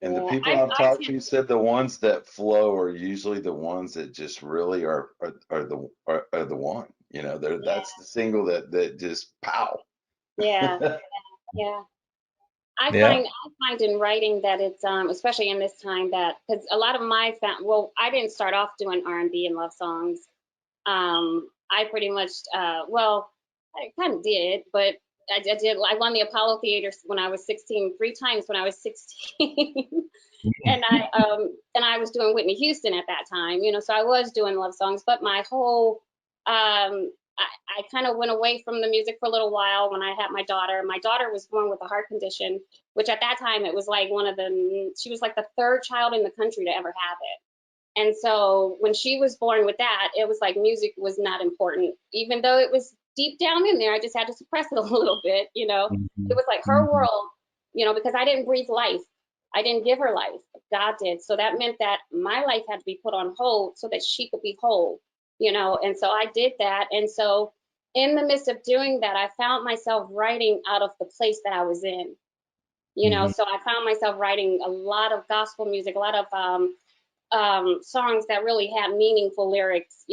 And the Yeah. people I I've I talked tend to said the ones that flow are usually the ones that just really are the one. That's yeah. the single that just pow. Yeah. Yeah. Yeah. I find in writing that it's especially in this time, that because a lot of well, I didn't start off doing R&B and love songs. I pretty much well, I kind of did, but I did. I won the Apollo Theater when I was 16, 3 times when I was 16. And I was doing Whitney Houston at that time, so I was doing love songs, but my whole I kind of went away from the music for a little while when I had my daughter. My daughter was born with a heart condition, which at that time it was like she was like the third child in the country to ever have it. And so when she was born with that, it was like music was not important, even though it was deep down in there. I just had to suppress it a little bit. It was like her Mhm. world, because I didn't breathe life. I didn't give her life. God did. So that meant that my life had to be put on hold so that she could be whole, and so I did that. And so in the midst of doing that, I found myself writing out of the place that I was in, Mhm. so I found myself writing a lot of gospel music, a lot of songs that really had meaningful lyrics,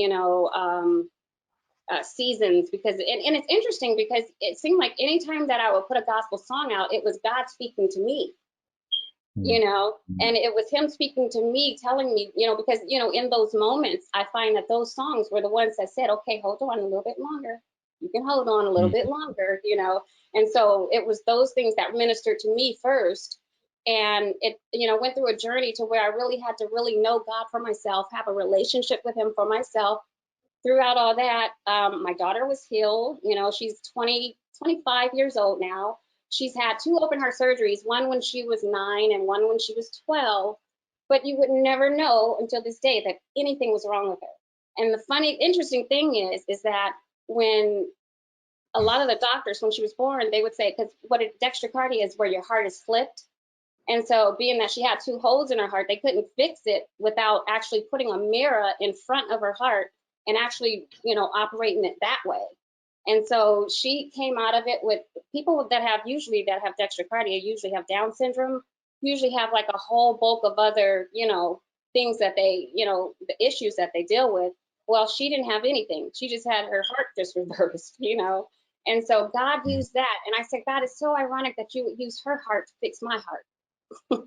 seasons, because and it's interesting because it seemed like anytime that I would put a gospel song out, it was God speaking to me, and it was him speaking to me, telling me, because, in those moments, I find that those songs were the ones that said, okay, hold on a little bit longer. You can hold on a little bit Mhm. longer. And so it was those things that ministered to me first. And it, went through a journey to where I really had to really know God for myself, have a relationship with him for myself. Throughout all that, my daughter was healed. She's 25 years old now. She's had 2 open heart surgeries, one when she was 9 and one when she was 12. But you would never know until this day that anything was wrong with her. And the funny, interesting thing is that when a lot of the doctors, when she was born, they would say, because what a dextrocardia is where your heart is flipped. And so, being that she had 2 holes in her heart, they couldn't fix it without actually putting a mirror in front of her heart and actually, operating it that way. And so she came out of it with people that have dextrocardia usually have Down syndrome, usually have like a whole bulk of other, things that they, the issues that they deal with. Well, she didn't have anything. She just had her heart just reversed. And so God used that. And I said, God, it's so ironic that you would use her heart to fix my heart. And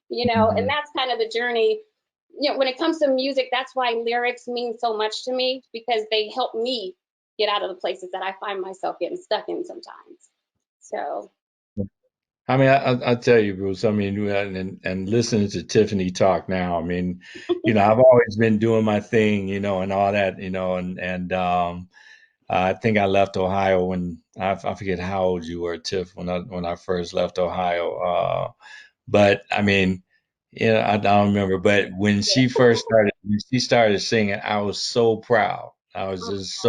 Mhm. that's kind of the journey. When it comes to music, that's why lyrics mean so much to me, because they help me get out of the places that I find myself getting stuck in sometimes. So, I mean, I'll tell you, Bruce. I mean, and listening to Tiffany talk now, I mean, I've always been doing my thing, and all that, and I think I left Ohio when I forget how old you were, Tiff, when I first left Ohio. But I mean, I don't remember. But when she started singing, I was so proud. I was just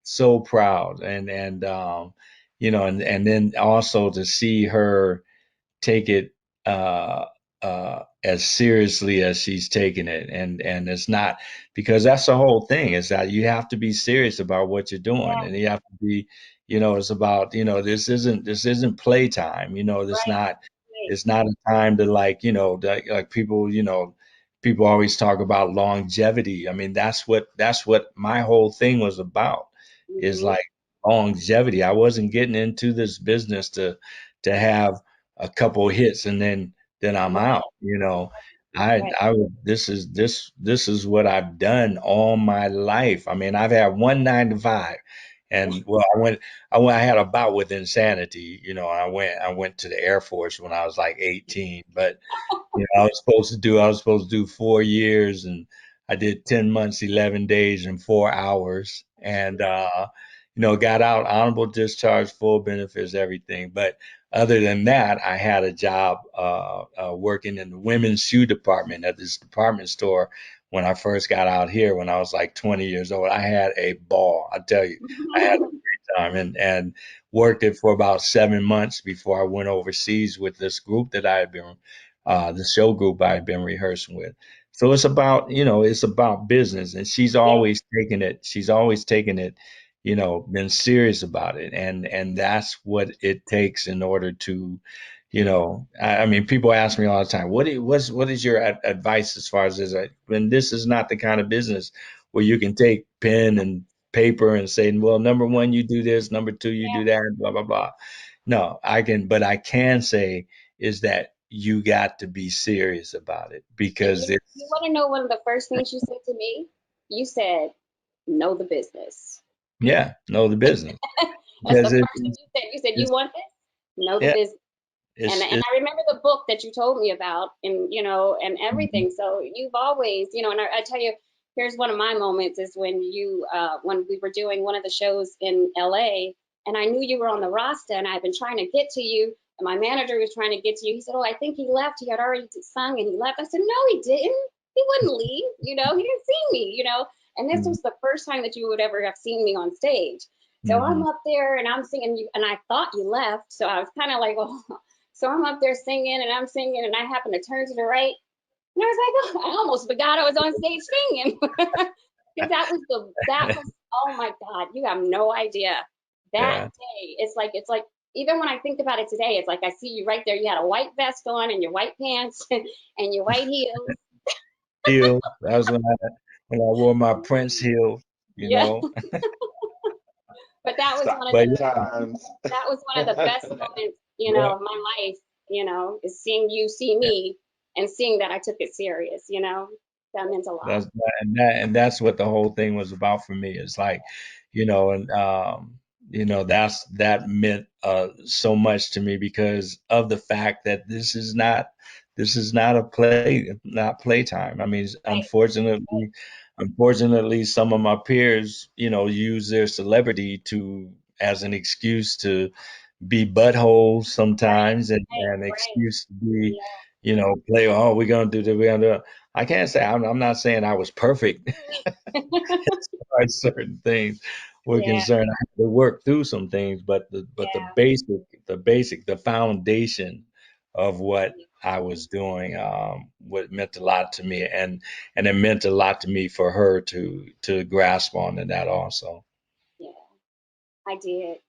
so proud, and then also to see her take it as seriously as she's taking it, and it's not, because that's the whole thing, is that you have to be serious about what you're doing, and you have to be, it's about, this isn't playtime, right, it's not a time to, like, like people always talk about longevity. I mean, that's what my whole thing was about, right. is like longevity. I wasn't getting into this business to have a couple hits and then I'm Right, out. I right. I would this is what I've done all my life. I mean, I've had one 9 to 5, and well, I had a bout with insanity. I went to the Air Force when I was like 18, but I was supposed to do 4 years, and I did 10 months, 11 days, and 4 hours, and got out, honorable discharge, full benefits, everything. But other than that, I had a job working in the women's shoe department at this department store when I first got out here when I was like 20 years old. I had a ball. I tell you, I had a great time, and worked it for about 7 months before I went overseas with this group that I had been the show group I had been rehearsing with. So it's about business, and Yeah, she's always taken it, been serious about it, and that's what it takes in order to, I mean, people ask me all the time, what is your advice as far as this? When this is not the kind of business where you can take pen and paper and say, well, number one, you do this, number two, you do yeah. that, blah blah blah. No, but I can say is that you got to be serious about it, And because you it's want to know one of the first things you said to me? You said, know the business. Yeah, know the business That's the because first thing you said. You said, you it's want this? Know the yeah, business. And it's I remember the book that you told me about, and and mhm, everything. So you've always, and I tell you, here's one of my moments is when we were doing one of the shows in LA, and I knew you were on the roster, and I've been trying to get to you, and my manager was trying to get to you. He said, "Oh, I think he left. He had already sung and he left." I said, "No, he didn't. He wouldn't leave. He didn't see me. And this mhm, was the first time that you would ever have seen me on stage. So I'm mhm. up there and I'm singing, and I thought you left, so I was kind of like, oh. So I'm up there singing and I'm singing and I happen to turn to the right. And I was like, oh, I almost forgot I was on stage singing. Because that was, oh my God, you have no idea. That Yeah, day, it's like, even when I think about it today, it's like I see you right there. You had a white vest on and your white pants and your white heels. heel. That was when I wore my Prince heel, you Yeah. know. But that was one of But Exciting times. that was one of the best moments, yeah, of my life, is seeing you see yeah. me and seeing that I took it serious. That meant a lot. That's what the whole thing was about for me. It's like, and that meant so much to me because of the fact that this is not a not playtime. I mean, Right. unfortunately, some of my peers, use their celebrity to as an excuse to be buttholes Right. sometimes and Right. an Right. excuse to be, Yeah. play, oh, we're gonna do this, we're gonna do it. I can't say I'm not saying I was perfect as far as certain things were Yeah. concerned. I had to work through some things, but the Yeah. the foundation of what I was doing, what meant a lot to me, and it meant a lot to me for her to grasp on to that also. Yeah. I did.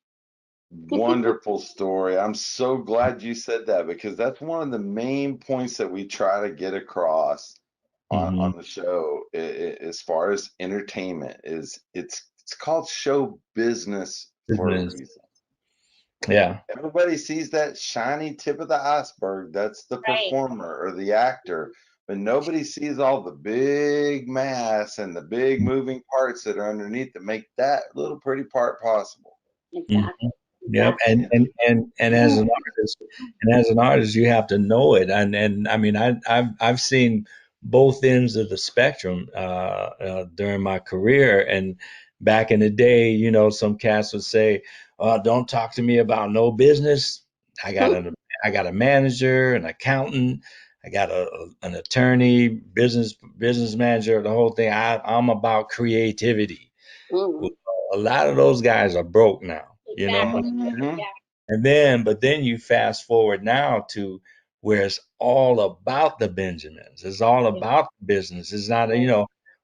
Wonderful story. I'm so glad you said that because that's one of the main points that we try to get across Hmm. on the show as far as entertainment is it's called show business for a Business. reason. Yeah. Everybody sees that shiny tip of the iceberg. That's the Right. performer or the actor, but nobody sees all the big mass and the big moving parts that are underneath that make that little pretty part possible. Exactly. Yep, and Exactly. and and and as an artist, you have to know it. And I mean, I've seen both ends of the spectrum during my career. And back in the day, some cats would say, "Don't talk to me about no business. I got a I got a manager, an accountant, I got an attorney, business manager, the whole thing. I'm about creativity." Well, Mm. a lot of those guys are broke now. Exactly. Hmm. Yeah. But then you fast forward now to where it's all about the Benjamins. It's all Yeah. about the business. It's not, Right.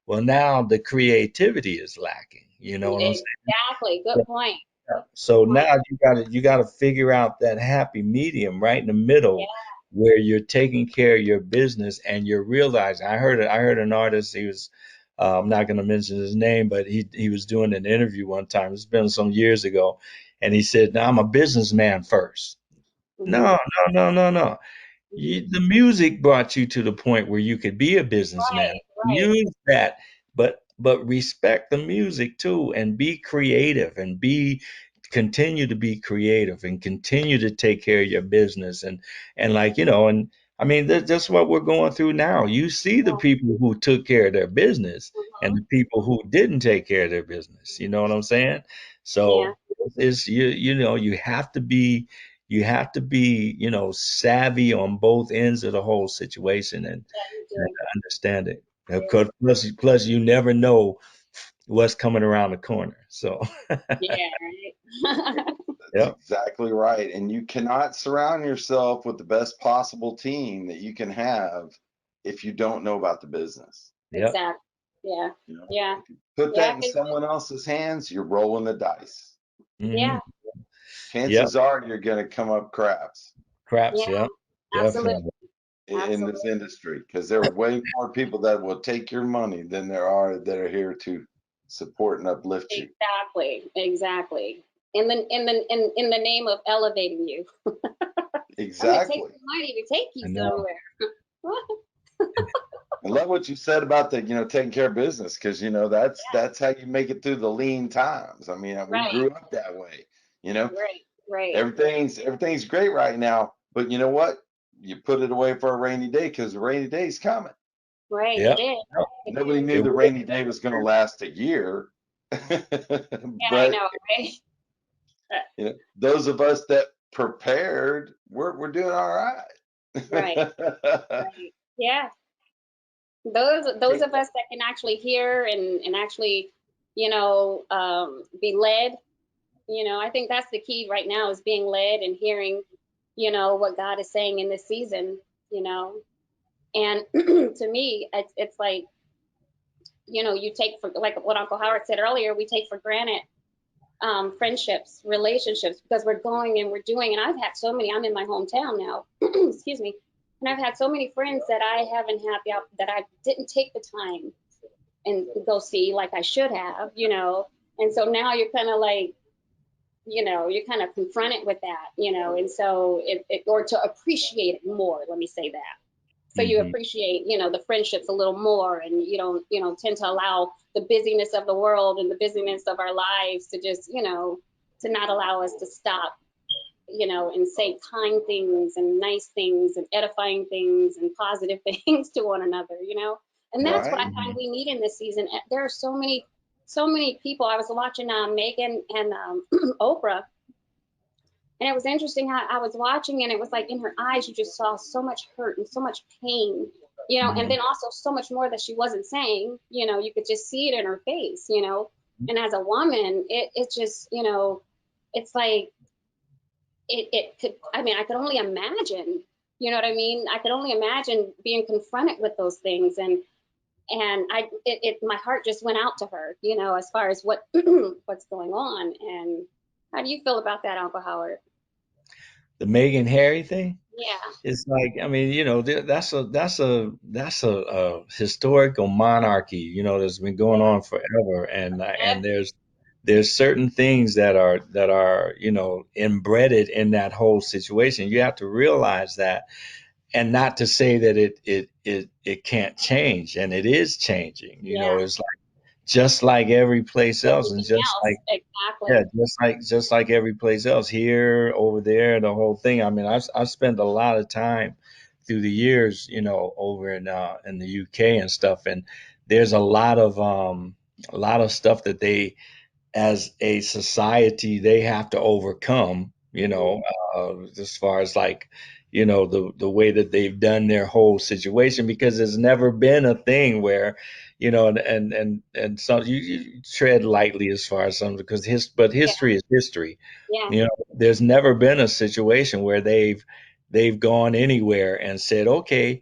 well, now the creativity is lacking. You know what I'm Exactly. Good saying? point. So Good point. now you gotta figure out that happy medium right in the middle Yeah. where you're taking care of your business and you're realizing. I heard an artist. He was I'm not going to mention his name, but he was doing an interview one time. It's been some years ago, and he said, "Now I'm a businessman first." Hmm. No, no, no, no, no. Hmm. The music brought you to the point where you could be a businessman. Right. Right. Use that, but respect the music too, and be creative, and be continue to be creative, and continue to take care of your business, and like and I mean that's what we're going through now. You see the Yeah. people who took care of their business and Hmm. the people who didn't take care of their business. You know what I'm saying? Yeah. So it's you have to be savvy on both ends of the whole situation Yeah. You and do. understand it. You Because plus you never know what's coming around the corner. So do. Yeah. Right. That's yep, exactly right. And you cannot surround yourself with the best possible team that you can have if you don't know about the business. yep. Exactly. Yeah. You know, Yeah. if you put Yeah. that in someone else's hands, you're rolling the dice. Yeah. Hmm. Yep. Chances are you're going to come up craps Craps. Yeah. Yep. Absolutely. Definitely. in this Absolutely. industry because there are way more people that will take your money than there are that are here to support and uplift you. Exactly. Exactly. In the name of elevating you. I'm gonna take Exactly. some money to take I you know. somewhere. I love what you said about the, taking care of business, because Yeah, that's how you make it through the lean times. I mean, we right, grew up that way. You know, right, right, everything's great right now, but you know what? You put it away for a rainy day, because the rainy day's coming. right. Yeah. It is. No, It Nobody is. knew it the will. rainy day was going to last a year, Yeah, I but know, right? those of us that prepared, we're doing all Right, right. right. Yeah. Those of us that can actually hear and actually, be led, I think that's the key right now is being led and hearing, what God is saying in this season, you know. And to me, it's like, you take for like what Uncle Howard said earlier, we take for granted friendships, relationships, because we're going and we're doing. And I've had so many. I'm in my hometown now, excuse me, and I've had so many friends that I haven't had that I didn't take the time and go see like I should have, And so now you're kind of like, you're kind of confronted with that, And so or to appreciate it more. Let me say that. So you Hmm. appreciate, the friendships a little more, and you don't, tend to allow the busyness of the world and the busyness of our lives to just, to not allow us to stop, and say kind things and nice things and edifying things and positive things to one another. And that's what I Right. find we need in this season. There are so many people. I was watching Megan and Oprah, and it was interesting how I was watching, and it was like in her eyes, you just saw so much hurt and so much pain, and Hmm. then also so much more that she wasn't saying, you could just see it in her face. And as a woman, it just, it's like, it could, I mean, I could only imagine, you know what I mean? I could only imagine being confronted with those things. And my heart just went out to her, as far as what's going on. And how do you feel about that, Uncle Howard? The Meghan Harry thing. Yeah. It's like, I mean, that's a historical monarchy, that's been going Yeah. on forever, and Yeah. there's certain things that are embedded in that whole situation. You have to realize that, and not to say that it can't change, and it is changing. Yeah. It's like just like every place else, and Everything just else. like yeah, Exactly. just like every place else, here, over there, the whole thing. I mean, I've spent a lot of time through the years, over in the UK and stuff, and there's a lot of stuff that they, as a society, they have to overcome, Hmm. as far as like, the way that they've done their whole situation, because there's never been a thing where, and so you tread lightly as far as some, because but Yeah. history is history. Yeah. There's never been a situation where they've gone anywhere and said, okay,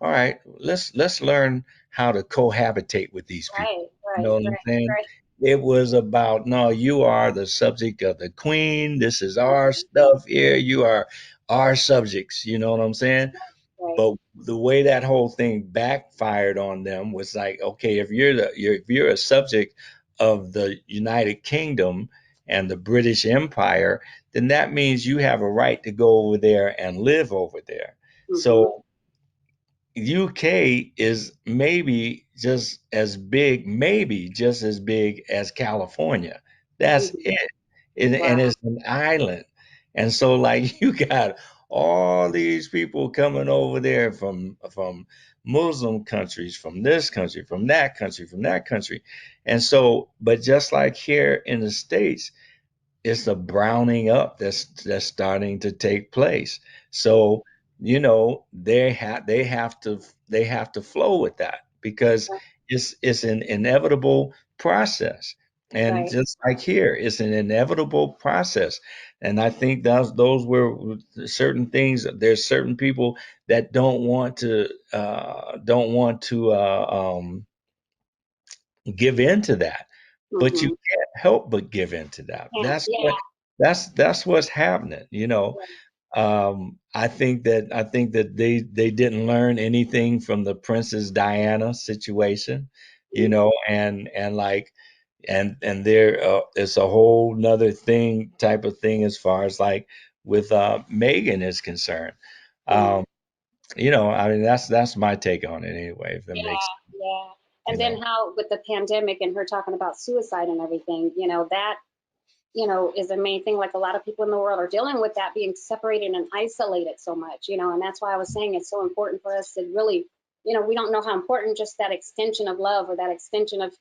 all right, let's learn how to cohabitate with these people. Right. You know Right. what I'm Right. saying? Right. It was about, no, you are the subject of the queen. This is our Mhm. stuff here. You are our subjects. You know what I'm saying? Right. But the way that whole thing backfired on them was like, okay, if you're a subject of the United Kingdom and the British Empire, then that means you have a right to go over there and live over there. Hmm. So UK is maybe just as big as California. That's Hmm. it. And Wow. it's an island. And so like you got all these people coming over there from Muslim countries, from this country, from that country, from that country. And so, but just like here in the States, it's a browning up that's starting to take place. So, they have to flow with that, because it's an inevitable process. And Right. just like here, it's an inevitable process. And I think those were certain things. There's certain people that don't want to give in to that, but you Hmm. can't help but give in to that. Yeah. That's Yeah. what that's what's happening. I think that they didn't learn anything from the Princess Diana situation, and like, and there it's a whole nother thing, type of thing, as far as like with Megan is concerned. Yeah. Um, I mean, that's my take on it anyway, if that Yeah, makes, yeah. you And then know. how with the pandemic and her talking about suicide and everything, that, is the main thing. Like a lot of people in the world are dealing with that, being separated and isolated so much, and that's why I was saying it's so important for us to really, we don't know how important just that extension of love or that extension of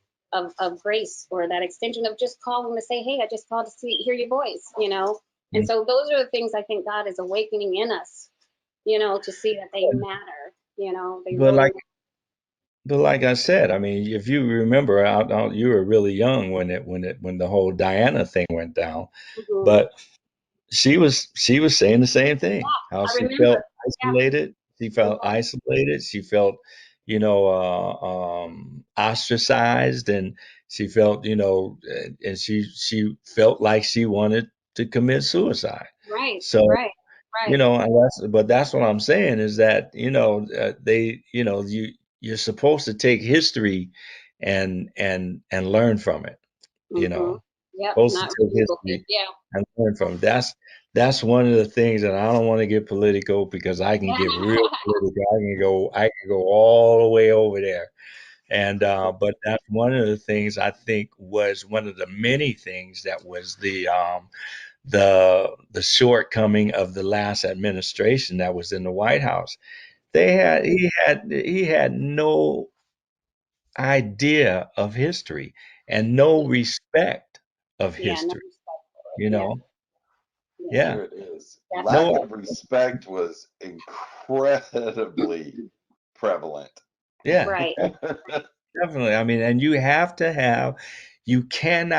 grace or that extension of just calling to say, hey, I just called to hear your voice. And Mm. so those are the things I think God is awakening in us, to see that they matter, they But really like, matter. but like I said, I mean, if you remember, you were really young when the whole Diana thing went down, Mhm. but she was saying the same thing, how I she remember. felt Yeah. isolated. She felt Mhm. isolated. She felt, ostracized, and she felt, and she felt like she wanted to commit suicide. Right, So, right, right. but that's what I'm saying is that, you're supposed to take history and learn from it, you Hmm. know, Yep, supposed to not take rebook it. history Yeah. and learn from it. That's one of the things that I don't want to get political because I can get real political. I can go all the way over there. And but that's one of the things I think was one of the many things that was the shortcoming of the last administration that was in the White House. He had no idea of history and no respect of Yeah, no history. respect for it. You Yeah, know, yeah, yeah, Here it is. Lack no, of respect was incredibly prevalent. yeah, right. definitely. I mean, and you can't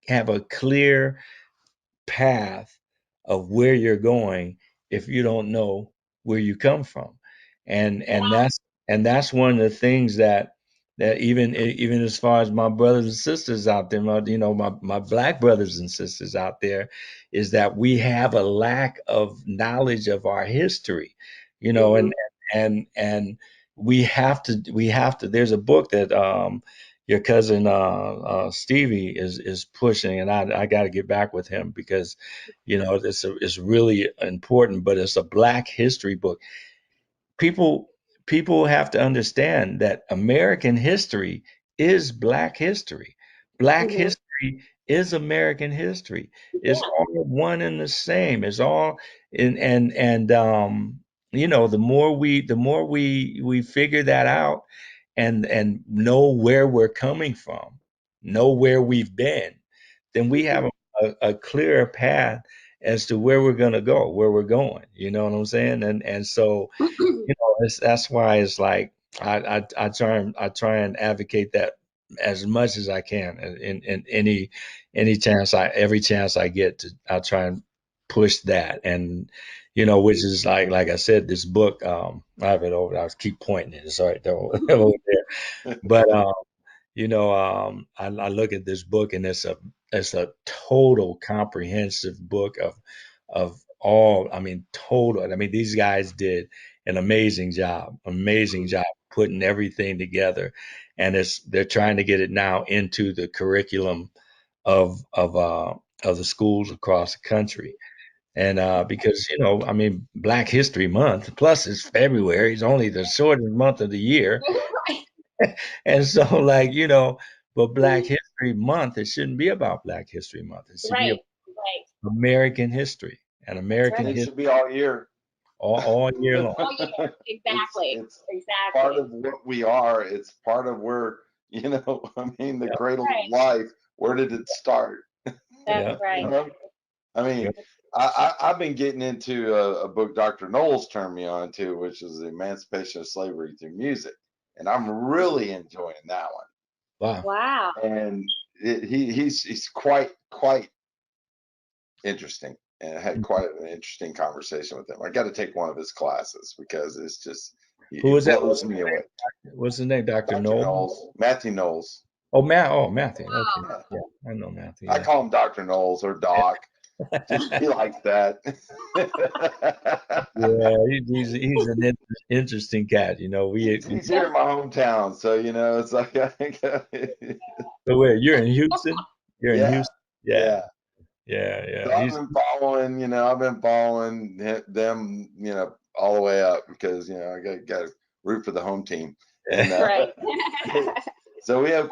have a clear path of where you're going if you don't know where you come from. and Yeah. and that's and that's one of the things that even as far as my brothers and sisters out there, my black brothers and sisters out there, is that we have a lack of knowledge of our history, Hmm. and we have to there's a book that your cousin Stevie is pushing, and I got to get back with him because it's really important, but it's a Black history book. People people have to understand that American history is Black history. Black Hmm. history is American history. It's Yeah. all one and the same. It's all the more we figure that out and know where we're coming from, know where we've been, then we have Hmm. a clearer path as to where we're going to go, where we're going. You know what I'm saying? And so that's why it's like I try and advocate that as much as I can, in any chance every chance I get to, I try and push that. And which is like I said, this book, I have it over. I keep pointing it. It's all right though, over there. But I look at this book, and it's a total comprehensive book of all. I mean, total. I mean, these guys did an amazing job putting everything together, and they're trying to get it now into the curriculum of the schools across the country. And because I mean, Black History Month, plus it's February, it's only the shortest month of the year. And so, like, but Black History Month, it shouldn't be about Black History Month. It should be Right, about right. American history and That's American And right. it history should be all year. all year long. Oh yeah, exactly, It's part exactly. of what we are. It's part of where, I mean, the Yeah, cradle of Right. life. Where did it start? That's yeah, You right. know? I yeah. mean, I've been getting into a book Dr. Knowles turned me on to, which is The Emancipation of Slavery Through Music. And I'm really enjoying that Wow. Wow. one. And he's quite interesting. And I had quite an interesting conversation with him. I got to take one of his classes because it's just, Who it was that? blows me away. What's his name? Dr. Dr. Noel? Knowles, Matthew Knowles. Oh, Matt. Oh, Matthew. Okay. Yeah, Yeah, I know Matthew. I Yeah. call him Dr. Knowles or Doc. Just he likes that. Yeah, he's an interesting cat. He's here in my hometown, so it's like So where you're in Houston? You're in yeah, Houston? Yeah, yeah. yeah, So yeah. He's I've been following them, all the way up because I got to root for the home team. And Right. so we have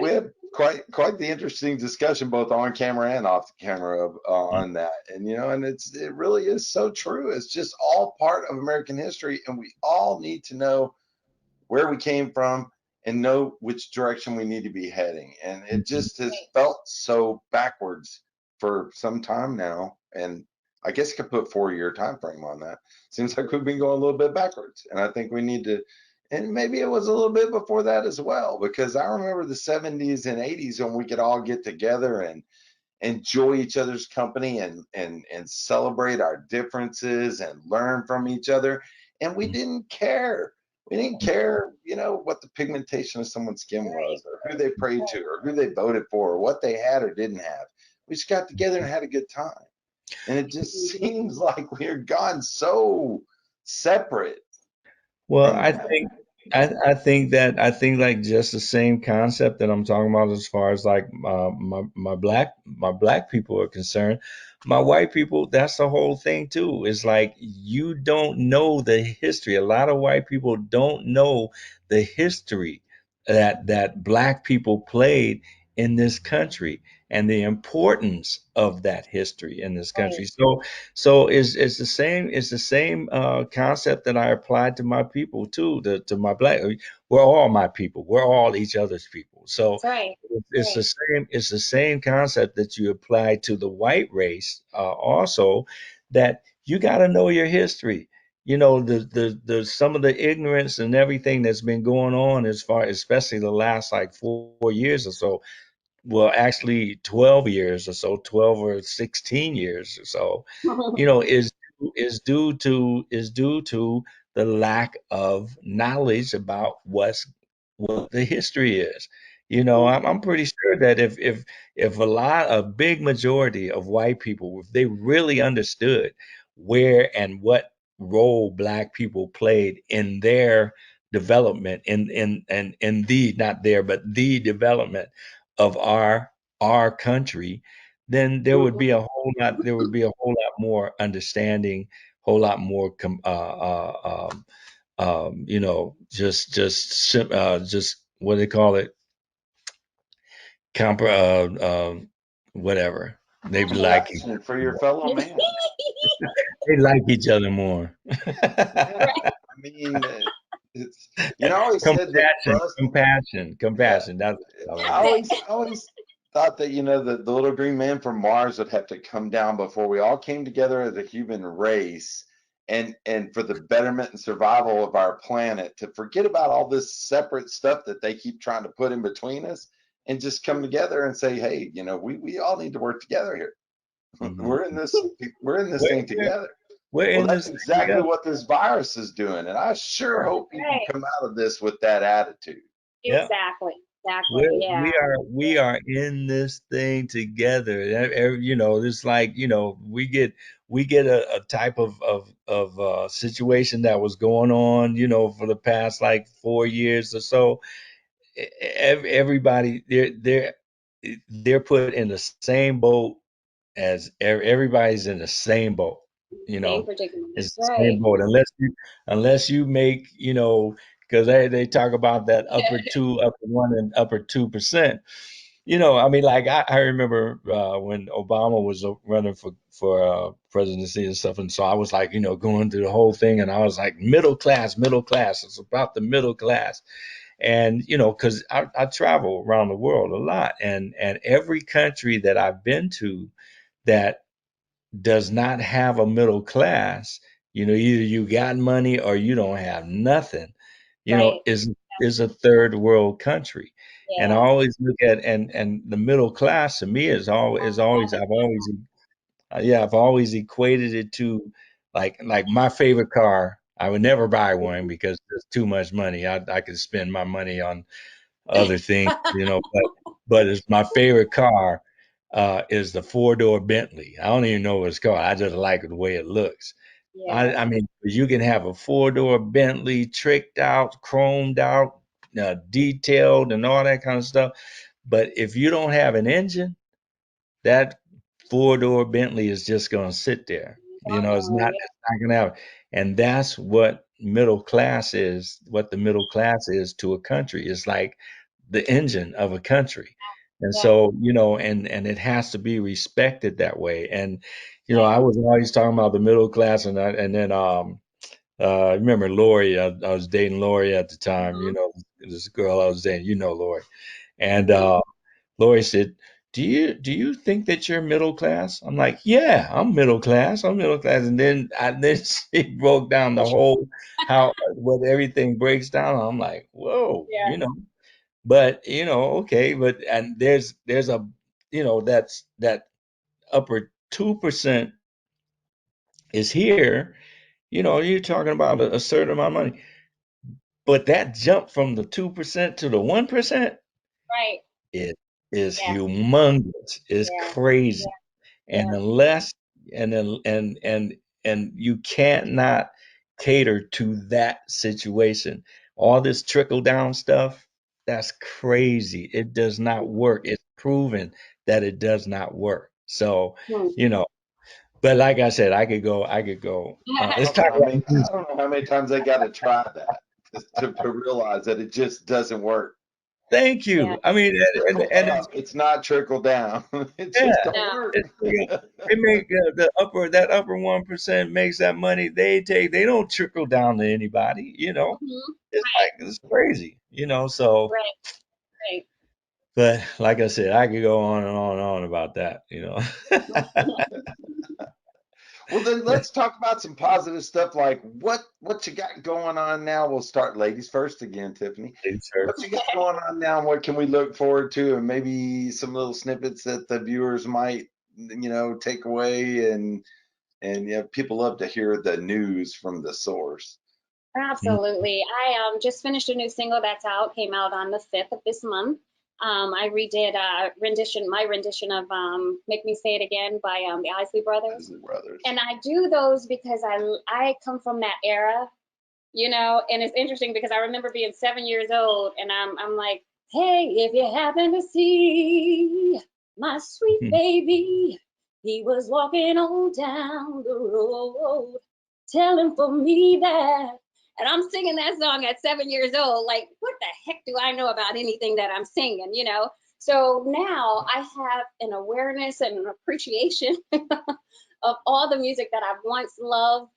quite the interesting discussion both on camera and off the camera on that. And and it really is so true. It's just all part of American history, and we all need to know where we came from and know which direction we need to be heading. And it just has felt so backwards for some time now. And I guess I could put 4-year time frame on that. Seems like we've been going a little bit backwards. And I think we need to, and maybe it was a little bit before that as well, because I remember the 70s and 80s when we could all get together and enjoy each other's company and celebrate our differences and learn from each other. And we didn't care. We didn't care, what the pigmentation of someone's skin was, or who they prayed to, or who they voted for, or what they had or didn't have. We just got together and had a good time. And it just seems like we're gone so separate. Well, from I that. think I think like just the same concept that I'm talking about as far as like my black people are concerned. My white people, that's the whole thing too. It's like you don't know the history. A lot of white people don't know the history that black people played in this country and the importance of that history in this country. So it's the same concept that I applied to my people too, to my black. We're all my people. We're all each other's people. So That's right. it's the same concept that you apply to the white race also, that you got to know your history. The some of the ignorance and everything that's been going on as far, especially the last like 4 years or so, well, actually 12 years or so, 12 or 16 years or so, is due to the lack of knowledge about what the history is. I'm pretty sure that if a big majority of white people, if they really understood where and what role black people played in their development, in the not there but the development of our country, then there would be a whole lot more understanding, whole lot more just what do they call it, compr whatever, they be like Compassion for your fellow man. they like each other more. Yeah, I mean, it's I always said that for us. Yeah, Compassion. That's what I I mean. always thought that the little green man from Mars would have to come down before we all came together as a human race, and for the betterment and survival of our planet, to forget about all this separate stuff that they keep trying to put in between us, and just come together and say, hey, we all need to work together here. Mhm. We're in this We're, thing together. we're Well, in that's this thing exactly together. what this virus is doing. And I sure hope people Right. come out of this with that attitude. Yeah. Exactly. Exactly. We're, Yeah. we are in this thing together. It's like, we get a type of situation that was going on, for the past like 4 years or so. Everybody, they're put in the same boat as everybody's in the same boat. You Same know, predicament. it's the Right. same boat unless you make, because they talk about that upper 1 and upper 2%. I mean, like I remember when Obama was running for presidency and stuff, and so I was like, going through the whole thing, and I was like, middle class, middle class. It's about the middle class, and because I travel around the world a lot, and every country that I've been to that does not have a middle class, either you got money or you don't have nothing, Right. is a third world country. And I Yeah. always look at, and the middle class to me is always I've always equated it to like my favorite car. I would never buy one because there's too much money. I could spend my money on other things, but it's my favorite car is the four-door Bentley. I don't even know what it's called. I just like the way it looks. Yeah. I mean, you can have a four-door Bentley, tricked out, chromed out, detailed, and all that kind of stuff. But if you don't have an engine, that four-door Bentley is just going to sit there. It's Oh, not gonna happen. And that's what middle class is, what the middle class is to a country. It's like the engine of a country. And yeah, so, and it has to be respected that way. And, yeah. I was always talking about the middle class and then I remember Lori, I was dating Lori at the time, Mhm, this girl I was dating, Lori. And mhm. Lori said, "Do you think that you're middle class?" I'm like, "Yeah, I'm middle class. I'm middle class." And then she broke down the whole how what everything breaks down. I'm like, "Whoa," Yeah. But okay, but and there's a that's that upper 2% is here. You're talking about a certain amount of money, but that jump from the 2% to the 1%, Right. it is Yeah. humongous. It's Yeah. crazy. Yeah. And Yeah. unless and then and you cannot cater to that situation. All this trickle down stuff, that's crazy. It does not work. It's proven that it does not work. So, Hmm. you know, but like I said, I could go. It's time. I don't know how many times they got to try that to realize that it just doesn't work. Thank Yeah. you. I mean, Trickle and up, it's not trickle down. It just yeah, don't No. work. it, it make the upper 1% makes that money they don't trickle down to anybody. Mhm. It's Right. like it's crazy. So Right. Right. but like I said, I could go on and on and on about that. Well, then let's talk about some positive stuff like what you got going on now. We'll start ladies first again, Tiffany. Please, What you got going on now, and what can we look forward to, and maybe some little snippets that the viewers might, take away, and people love to hear the news from the source. Absolutely. I just finished a new single that's out, came out on the 5th of this month. I redid my rendition of Make Me Say It Again by the Isley Brothers. Isley Brothers. And I do those because I come from that era, and it's interesting because I remember being 7 years old and I'm like, hey, if you happen to see my sweet baby, he was walking on down the road, tell him for me that. And I'm singing that song at 7 years old. Like, what the heck do I know about anything that I'm singing? So now I have an awareness and an appreciation of all the music that I've once loved,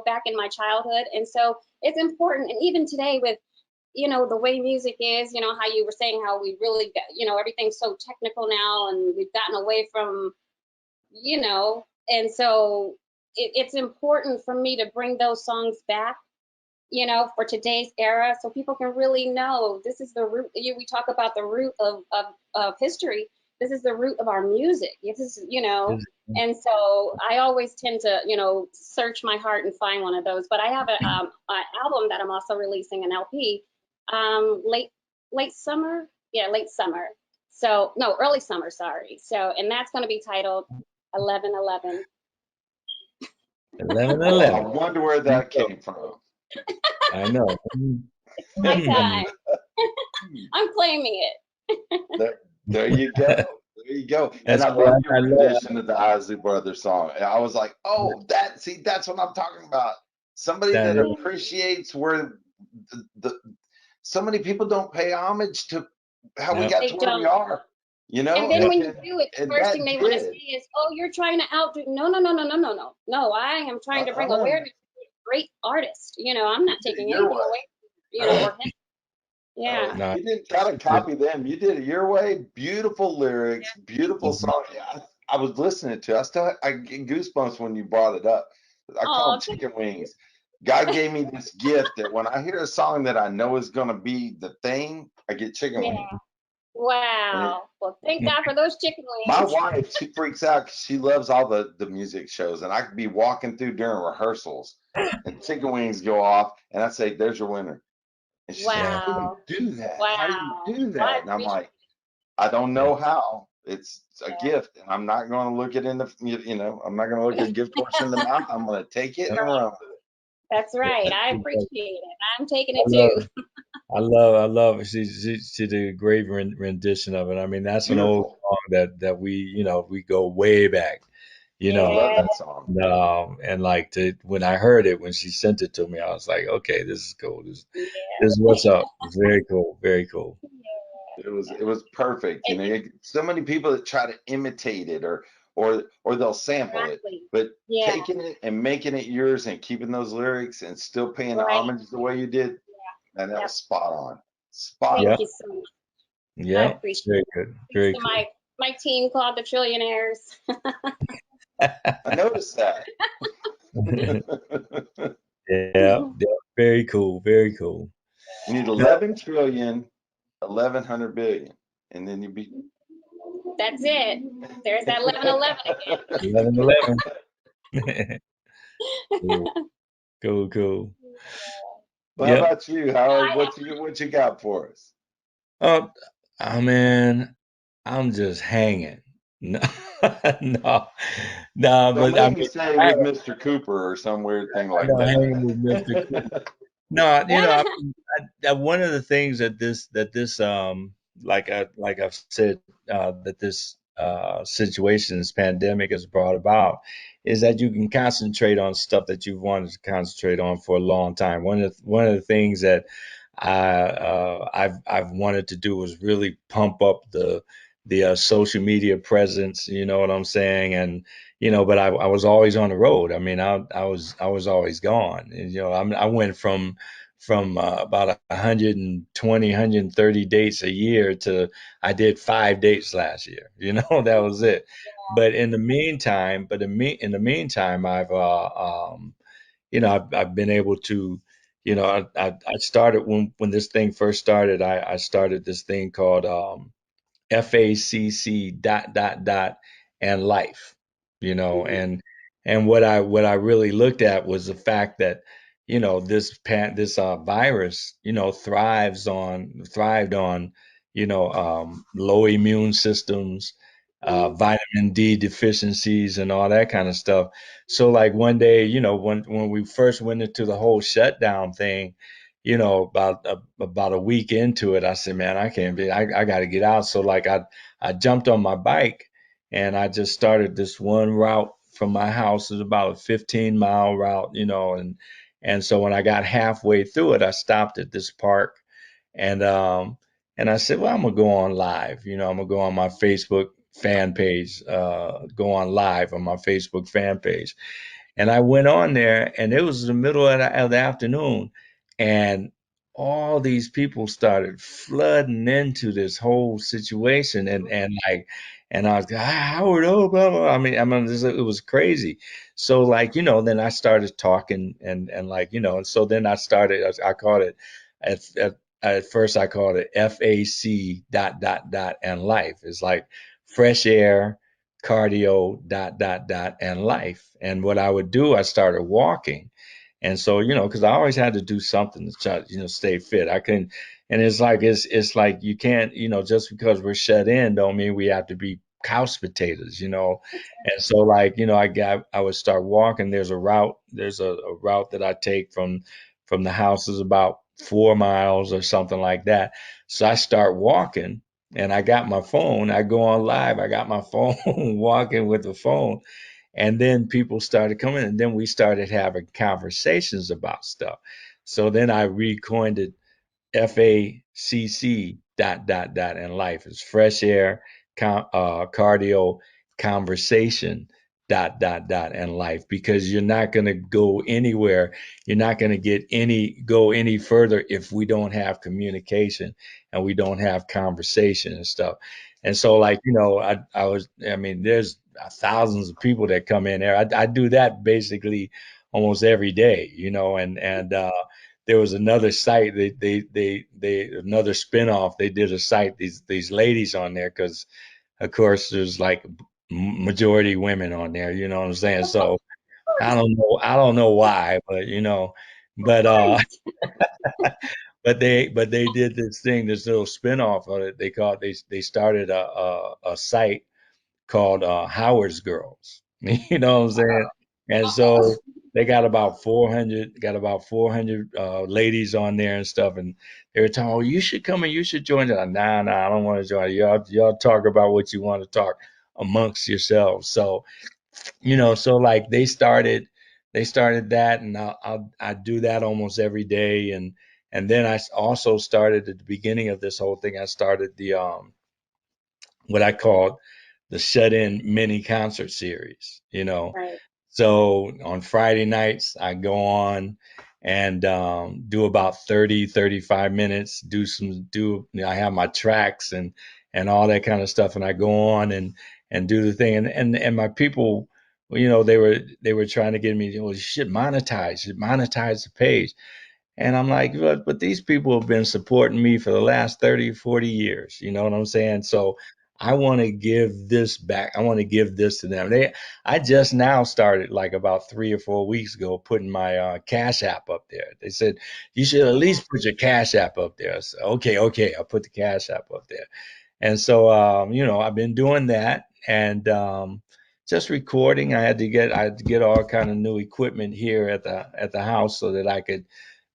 back in my childhood. And so it's important. And even today with, the way music is, how you were saying how we really got, everything's so technical now and we've gotten away from, and so it's important for me to bring those songs back, for today's era so people can really know this is the root. We talk about the root of history. This is the root of our music. This is. And so I always tend to, search my heart and find one of those. But I have an album that I'm also releasing, an LP, late summer. Yeah, late summer. So no, early summer. Sorry. So and that's going to be titled 11/11. 11 Oh, I 11. wonder where that came from. I know. My time. I'm claiming it. There you go. There you go. And That's I what love your I love. rendition of the Isley Brothers song. And I was like, oh, that's what I'm talking about. Somebody That that is, appreciates where so many people don't pay homage to how we yeah, got to They where we don't. are, And then yeah, when you do it, the and first thing that they want to say did. is, "Oh, you're trying to outdo." No, no, no, no, no, no, no. No, I am trying to bring Uh-uh. awareness to a great artist. I'm not You did it taking your anything way. away or him. Oh, Yeah. no, you didn't try to it, copy them. You did it your way. Beautiful lyrics, beautiful mhm. song. Yeah, I was listening to. I get goosebumps when you brought it up. I call them Oh, chicken wings. God gave me this gift that when I hear a song that I know is going to be the thing, I get chicken yeah. wings. And Wow. Well, thank God for those chicken my wings. wife, she freaks out because she loves all the music shows, and I could be walking through during rehearsals, and chicken wings go off, and I say, "There's your winner." And she says, Yeah, "How do you Wow. do that? How do you Wow. do Well, I that?" And I'm appreciate like, I don't yeah. know how. It's a that. gift, and I'm not going to look it in the, I'm not going to look a gift horse in the mouth. I'm going to take it Yep, and run with That's right. I because appreciate it. I'm taking I it love, too. I love. She did a great rendition of it. I mean, it. that's an old Beautiful. song that we go way back. you I know. love Yeah. that song. And like when I heard it, when she sent it to me, I was like, okay, this is cool. This is what's up. It's very cool. Very cool. It was perfect. It- So many people that try to imitate it or they'll sample it, exactly. but Yeah. taking it and making it yours and keeping those lyrics and still paying Right. homage the way you did, man, that Yep. was spot on. Spot Thank Yep. on. you so much. I Yep. appreciate Very it. good. Thanks Very to cool. my team called the Trillionaires. I noticed that. Yeah. Yeah. Very cool. Very cool. You need No, 11 trillion, 1100 billion, and then you be. That's it. There's that 1111 again. 11. Cool. Cool. Cool. Well, how Yep. about you, No, Howard? I What you got for us? Oh, oh man, I'm just hanging. No, no, no, Don't but I make me mean, say I, with Mr. Cooper or some weird thing I like know that. hanging with Mr. No, I mean, one of the things that this like I've said that this situation, this pandemic has brought about is that you can concentrate on stuff that you've wanted to concentrate on for a long time. One of the things that I've wanted to do was really pump up the social media presence. You know what I'm saying? And but I was always on the road. I mean, I was always gone. And, I went from about 120, 130 dates a year to I did 5 dates last year. That was it. But in the meantime, I've been able to, I started when this thing first started. I started this thing called FACC and life, Mhm. and what I really looked at was the fact that this virus thrived on low immune systems, Mhm. vitamin D deficiencies, and all that kind of stuff. So like one day, when we first went into the whole shutdown thing, about a week into it, I said, man, I can't be, I got to get out. So like I jumped on my bike and I just started this one route from my house. It's about a 15-mile route, and so when I got halfway through it, I stopped at this park and I said, well, I'm gonna go on live. I'm gonna go on my Facebook fan page, go on live on my Facebook fan page. And I went on there, and it was the middle of the afternoon, and all these people started flooding into this whole situation, and I was like, Howard, oh, blah, blah. It was crazy. So like, then I started talking, and like, and so then I called it at first I called it FAC and life. It's like fresh air, cardio and life. And what I would do, I started walking. And so, because I always had to do something to try, stay fit. I couldn't, and it's like you can't, just because we're shut in, don't mean we have to be couch potatoes. And so, like, I would start walking. There's a route that I take from the house is about 4 miles or something like that. So I start walking, and I got my phone. I go on live. I got my phone, walking with the phone, and then people started coming, and then we started having conversations about stuff. So then I recoined it FACC and life is fresh air, cardio, conversation and life, because you're not going to go anywhere. You're not going to go any further if we don't have communication and we don't have conversation and stuff. And so like, there's thousands of people that come in there. I do that basically almost every day, and there was another site, they another spinoff. They did a site, these ladies on there, because of course there's like majority women on there, you know what I'm saying? So I don't know why, but but but they did this thing, this little spinoff of it. They started a site called Howard's Girls. You know what I'm saying? And so they got about 400 ladies on there and stuff, and they were telling, "Oh, you should come and you should join it." Nah, nah, I don't want to join. Y'all talk about what you want to talk amongst yourselves. So so like they started that, and I do that almost every day, and then also started at the beginning of this whole thing. I started the what I called the shut-in mini concert series. Right. So on Friday nights, I go on and do about 30, 35 minutes, I have my tracks and all that kind of stuff. And I go on and do the thing. And my people, they were trying to get me, you should monetize the page. And I'm like, but these people have been supporting me for the last 30, 40 years. You know what I'm saying? So I want to give this back. I want to give this to them. I just now started, like about 3 or 4 weeks ago, putting my Cash App up there. They said, you should at least put your Cash App up there. So, okay. I'll put the Cash App up there. And so, I've been doing that and just recording. I had to get all kind of new equipment here at the house so that I could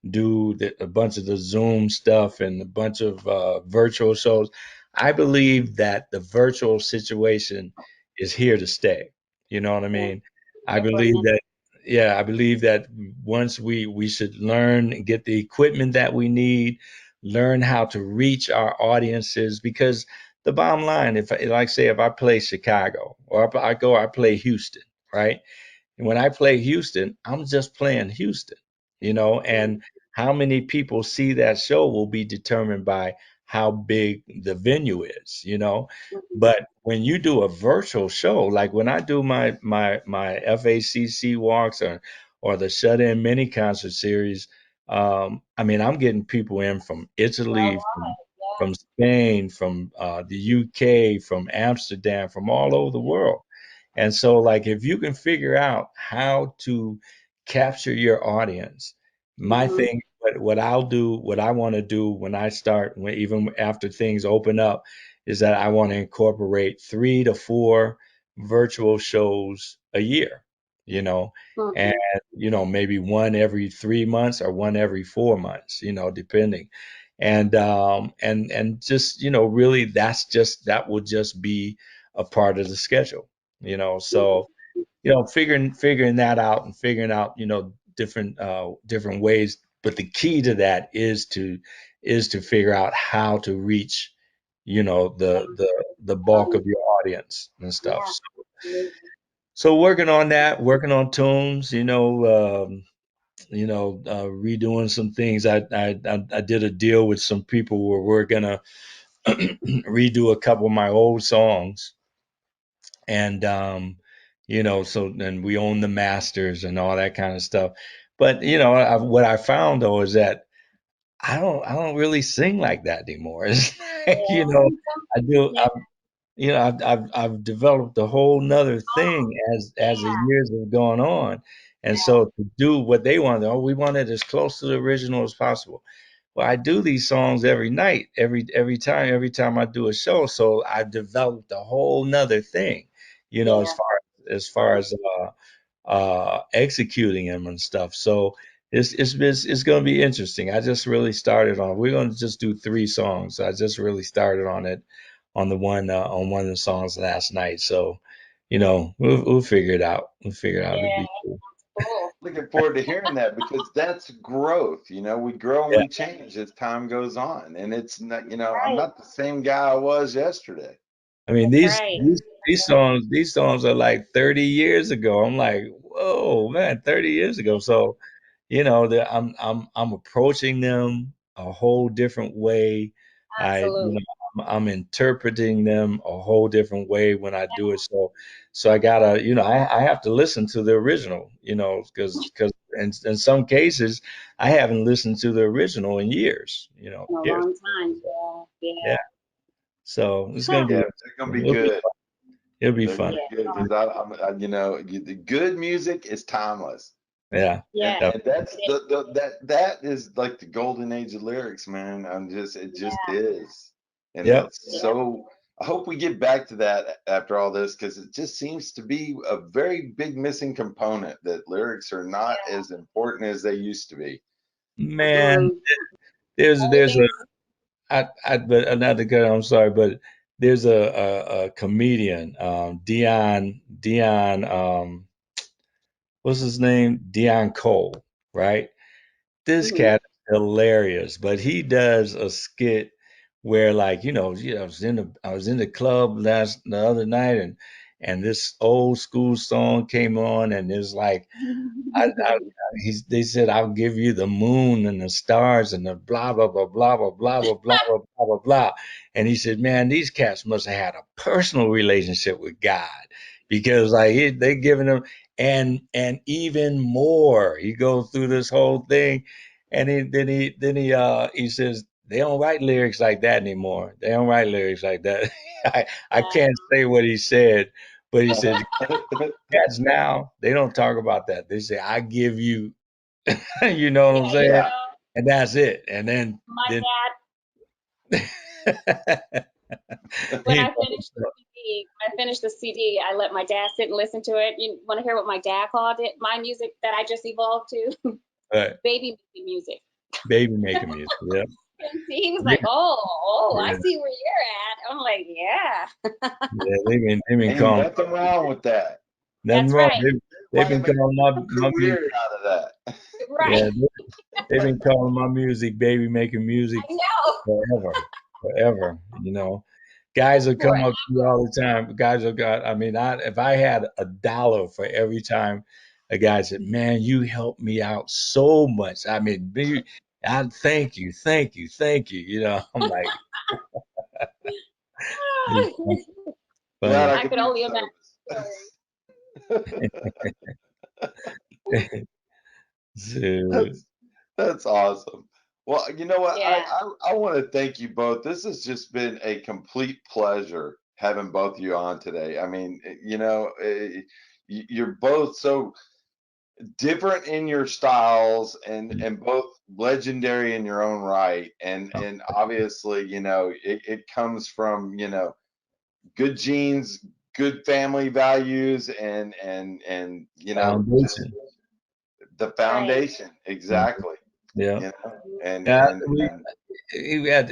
do a bunch of the Zoom stuff and a bunch of virtual shows. I believe that the virtual situation is here to stay. You know what I Yeah. mean? I Here for a believe minute. that, yeah, I believe that once we should learn and get the equipment that we need, learn how to reach our audiences, because the bottom line, if I play Chicago or I play Houston, right? And when I play Houston, I'm just playing Houston, Mhm. and how many people see that show will be determined by how big the venue is. Mhm. But when you do a virtual show, like when I do my FACC walks or the Shut In mini concert series, I mean, I'm getting people in from Italy, Worldwide. from Spain, from the UK, from Amsterdam, from all over the world. And so, like, if you can figure out how to capture your audience, my Mhm. thing, what I'll do, what I want to do when I start, even after things open up, is that I want to incorporate 3 to 4 virtual shows a year, you know, and, Mhm. maybe one every 3 months or one every 4 months, depending. And just, really that will just be a part of the schedule, so figuring that out and figuring out different ways, but the key to that is to figure out how to reach the bulk of your audience and stuff. Yeah. So working on that, working on tunes, redoing some things. I did a deal with some people where we're gonna redo a couple of my old songs, and so then we own the masters and all that kind of stuff. But what I found though is that I don't really sing like that anymore. It's like, Yeah. I do. Yeah. I've developed a whole nother thing as the Yeah. years have gone on, and so to do what they wanted, we want it as close to the original as possible. Well, I do these songs every night, every time I do a show. So I've developed a whole nother thing, as Yeah. far as executing them and stuff. So it's going to be interesting. I just really started on. We're going to just do 3 songs. I just really started on it on one of the songs last night. So we'll figure it out. We'll figure it out. It'll Yeah. be cool. Cool. Looking forward to hearing that because that's growth. We grow and Yeah. we change as time goes on. And it's not, I'm Right. not the same guy I was yesterday. I mean, That's these right. these these songs are like 30 years ago. I'm like, whoa, man, 30 years ago. So, I'm approaching them a whole different way. I, you Absolutely. know, I'm interpreting them a whole different way when I do it. So I gotta, I have to listen to the original, because in some cases I haven't listened to the original in years, In a years. long time. Yeah. Yeah. Yeah. So it's gonna Huh. be Yeah, they're gonna be interesting. good. It'll be They're gonna fun. be Yeah. good because the good music is timeless. Yeah. And Yeah. Yep. and that's It that is like the golden age of lyrics, man. It is. just Yeah. is. And Yep. it's Yeah. so I hope we get back to that after all this because it just seems to be a very big missing component that lyrics are not Yeah. as important as they used to be. Man, Mm-mm. there's a Everything's but another girl, I'm sorry, but there's a comedian, Dion, what's his name? Dion Cole, right? This Hmm. cat is hilarious, but he does a skit where, like, I was in the club the other night, and this old school song came on, and it's like they said, I'll give you the moon and the stars and the blah blah blah blah blah blah blah blah blah blah blah blah. And he said, man, these cats must have had a personal relationship with God, because like they giving them and even more. He goes through this whole thing, and he says they don't write lyrics like that anymore. They don't write lyrics like that. I can't say what he said, but he said cats now, they don't talk about that. They say, I give you, you know what I'm Yeah, saying? Yeah. And that's it. And then, my then dad, when he, I finished the CD, I let my dad sit and listen to it. You want to hear what my dad called it? My music that I just evolved to, right, baby making music. baby making music. Yeah. And see, he was Yeah. like, oh, I Yeah. see where you're at. I'm like, yeah, Yeah. They've been Ain't calling, nothing wrong with that. nothing that's wrong. right, They've Might been make calling a my music. career out of that. Yeah. right. They've been calling my music baby making music I know. forever, forever, Guys will come up to me Forever. all the time. Guys will got, I mean, if I had $1 for every time a guy said, man, you helped me out so much. I mean, I thank you, thank you, thank you. I'm like, it's Glad funny. I I could could be of only imagine service. So, That's awesome. Well, you know what? yeah. I want to thank you both. This has just been a complete pleasure having both of you on today. I mean, you're both so different in your styles and both legendary in your own right. And obviously, it comes from, good genes, good family values, and just foundation. the Right. foundation. Exactly. Yeah. You know, and Yeah, and and we had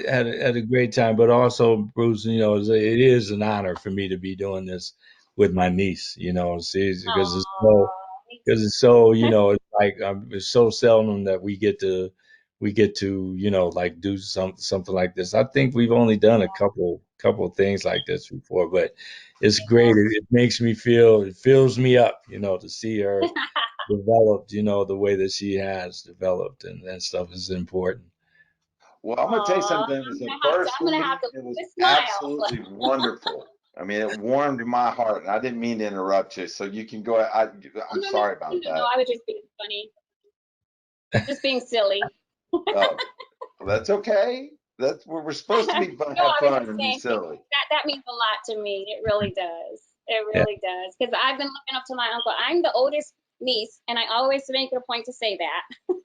a great time, but also, Bruce, it is an honor for me to be doing this with my niece, see, because it's so, Oh, me it's like it's so seldom that we get to like do something like this. I think we've only done a couple of things like this before, but it's great. It makes me feel, it fills me up, to see her too. developed, the way that she has developed, and that stuff is important. well, I'm gonna tell you Oh, something. It was the first I'm gonna week. have to It was just smile. absolutely wonderful. I mean, it warmed my heart, and I didn't mean to interrupt you. So you can go. I'm No, no, sorry no, about no, no. that. I was just being funny, just being silly. Oh, well, that's okay. That's where we're supposed to be fun, No, have I was fun just and be saying silly. that means a lot to me. It really does. It Yeah, really does. Because I've been looking up to my uncle. I'm the oldest niece, and I always make it a point to say that.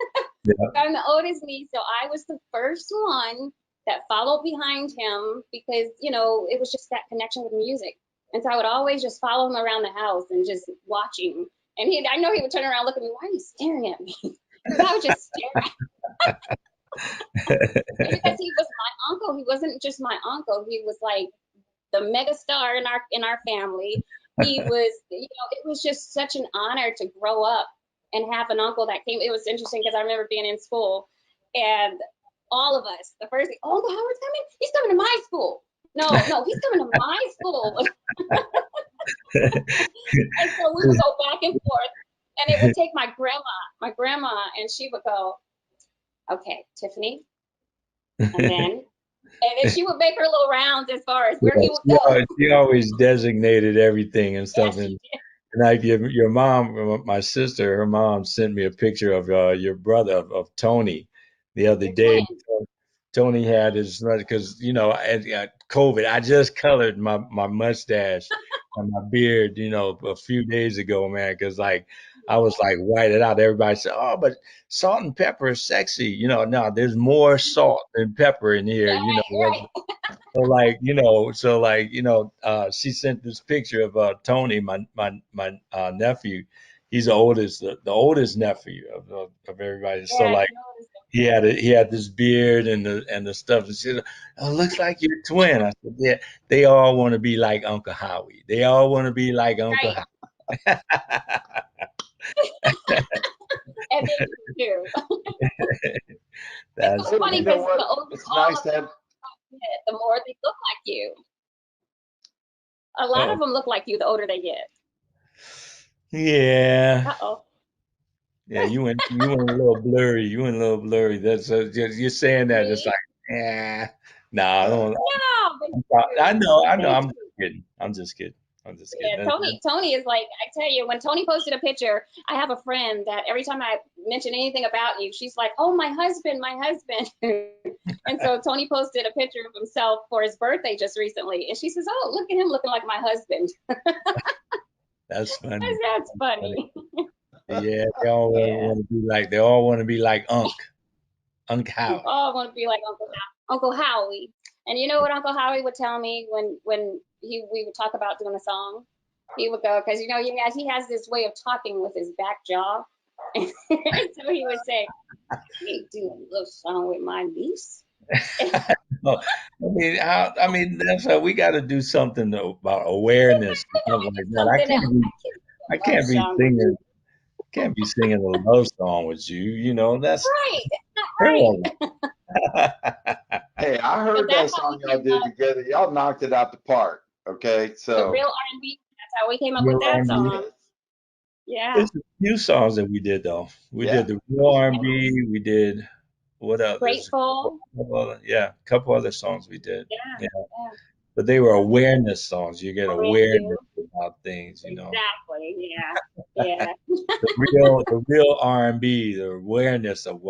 yeah. I'm the oldest niece, so I was the first one that followed behind him because, it was just that connection with music. And so I would always just follow him around the house and just watching. And I know he would turn around, look at me, why are you staring at me? Because I would just stare. And because he was my uncle, he wasn't just my uncle. He was like the mega star in our family. He was, it was just such an honor to grow up and have an uncle that came. It was interesting because I remember being in school and all of us, the first thing, oh, Uncle Howard's coming. He's coming to my school. No, no, he's coming to my school. And so we would go back and forth. And it would take my grandma, and she would go, okay, Tiffany, and then she would make her little rounds as far as where Yeah, he would go. she always designated everything and stuff, Yes, and she did. like your mom, my sister, her mom sent me a picture of your brother of Tony the other They're day. twins. Tony had his, because COVID. I just colored my mustache and my beard, a few days ago, man, because like I was like whited out. Everybody said, "Oh, but salt and pepper is sexy." No, there's more salt than pepper in here. Right, right. She sent this picture of Tony, my nephew. he's the oldest nephew of everybody. So Yeah, I like noticed them. he had this beard and the stuff. And she said, "Oh, looks like you're a twin." I said, "Yeah." They all want to be like Uncle Howie. They all want to be like Uncle Right. Howie. And they do too. It's That's so Hey, funny you know because what? the older It's all nice of to them have. get, the more they look like you. A lot oh of them look like you the older they get. yeah. Uh-oh. Yeah, you went a little blurry. You went a little blurry. That's you're saying that it's Me? like, yeah, no, I Uh, don't. No, they do. I know. They I'm do. just kidding. I'm just kidding. I'm just kidding. Yeah, Tony is like, I tell you, when Tony posted a picture, I have a friend that every time I mention anything about you, she's like, oh, my husband, my husband. And so Tony posted a picture of himself for his birthday just recently. And she says, oh, look at him looking like my husband. That's I funny. said, that's Funny. funny. Yeah, they all Yeah. want to be like. They all want to be like Unc Oh, Howie. I want to be like Uncle Howie. And you know what Uncle Howie would tell me when we would talk about doing a song? He would go, because you know he has this way of talking with his back jaw. And so he would say, I can't do a little song with my niece. Oh, I mean, that's how we got to do something about awareness and stuff like that. Something else. I can't do I a love can't be song with you. singing, can't be singing a love song with you. You know, that's Right. That's not right. terrible. hey, I But heard that that's how we song y'all came did up together. Y'all knocked it out the park. Okay, the so real R&B. That's how we came up with Real that R&B. song. yes, Yeah. There's a few songs that we did though. We yeah. did the real R&B. We did what else? There's Grateful. a couple other songs we did. Yeah. Yeah, Yeah. but they were awareness songs. You get Brand awareness new. about things. You know, Exactly. Yeah. Yeah. the real R&B, the awareness of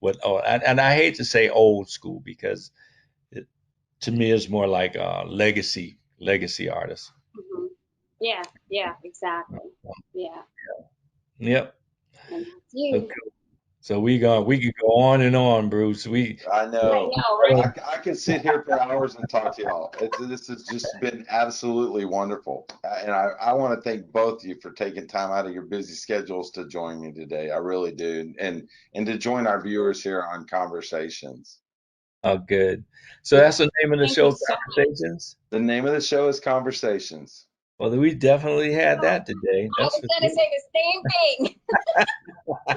and I hate to say old school because it, to me it's more like legacy artists. Mhm. Yeah. Yeah. Exactly. Yeah. Yep. And that's So you. So we could go on and on, Bruce. I I know. know, right? I can sit here for hours and talk to y'all. This has just been absolutely wonderful. And I want to thank both of you for taking time out of your busy schedules to join me today. I really do. And to join our viewers here on Conversations. Oh, good. So Yeah. that's the name of the Thank you show, so much. Conversations. The name of the show is Conversations. Well, we definitely had Oh, that today. I That's was for gonna sure. say the same thing.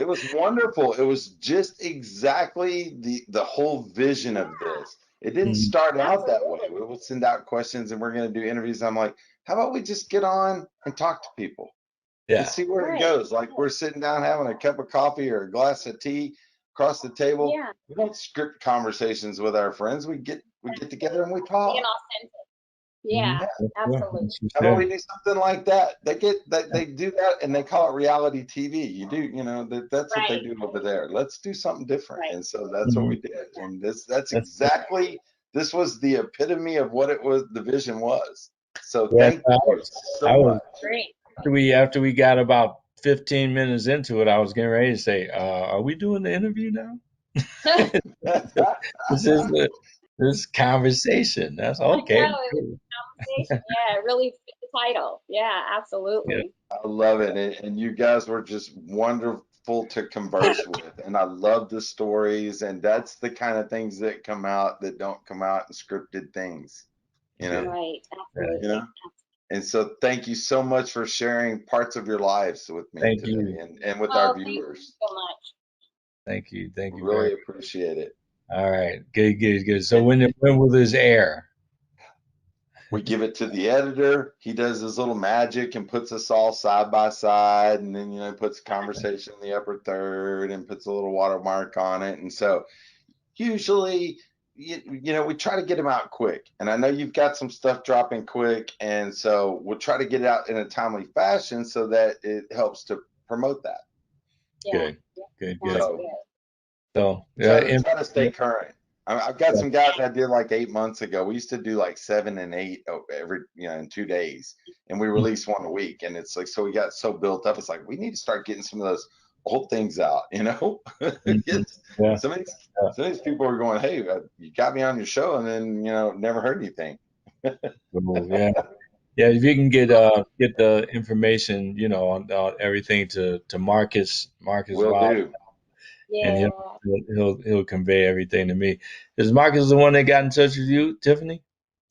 It was wonderful. It was just exactly the whole vision of this. It didn't Mhm. start out that way. Absolutely. We would send out questions and we're going to do interviews. I'm like, how about we just get on and talk to people and Yeah, see where it Right. goes? Like we're sitting down having a cup of coffee or a glass of tea across the table. Yeah. We don't script conversations with our friends. We get together and we Being talk. authentic. hmm Yeah. that's true. Absolutely. That's for How about we sure. do something like that? They do that and they call it reality TV. That's what they Right. do over there. Let's do something different. Right. And so that's what Mhm. we did. And that's That's exactly this was the epitome of what it was the vision was. So yeah. thank you I so was much. Great. after we got about 15 minutes into it, I was getting ready to say, "Are we doing the interview now?" This is this conversation. That's I okay. know it was a conversation. Yeah, it really fit the title. Yeah, Yeah. absolutely. I love it. And you guys were just wonderful to converse with. And I love the stories. And that's the kind of things that come out that don't come out in scripted things, you know? Good. Right. Yeah. You Absolutely. know? And so thank you so much for sharing parts of your lives with me Thank today you. and with our Oh, thank you viewers. so much. Thank you. Thank you very Really much. appreciate it. All right. Good, good, good. So And when will this air? we give it to the editor. He does his little magic and puts us all side by side, and then puts conversation in the upper third and puts a little watermark on it. And so usually, we try to get them out quick. And I know you've got some stuff dropping quick, and so we'll try to get it out in a timely fashion so that it helps to promote that. Yeah. Good, good, Sounds good. So good. So try to stay current. I've got some guys I did like 8 months ago. We used to do like 7 and 8 every, in 2 days, and we released one a week. And it's like, so we got so built up. It's like we need to start getting some of those old things out. mhm. Yeah. Some of these Yeah. some of these people are going, hey, you got me on your show, and then never heard anything. Cool. Yeah. Yeah, if you can get the information, on everything to Marcus Will Wild, do. and he'll Yeah. he'll convey everything to me. Is Marcus the one that got in touch with you, Tiffany?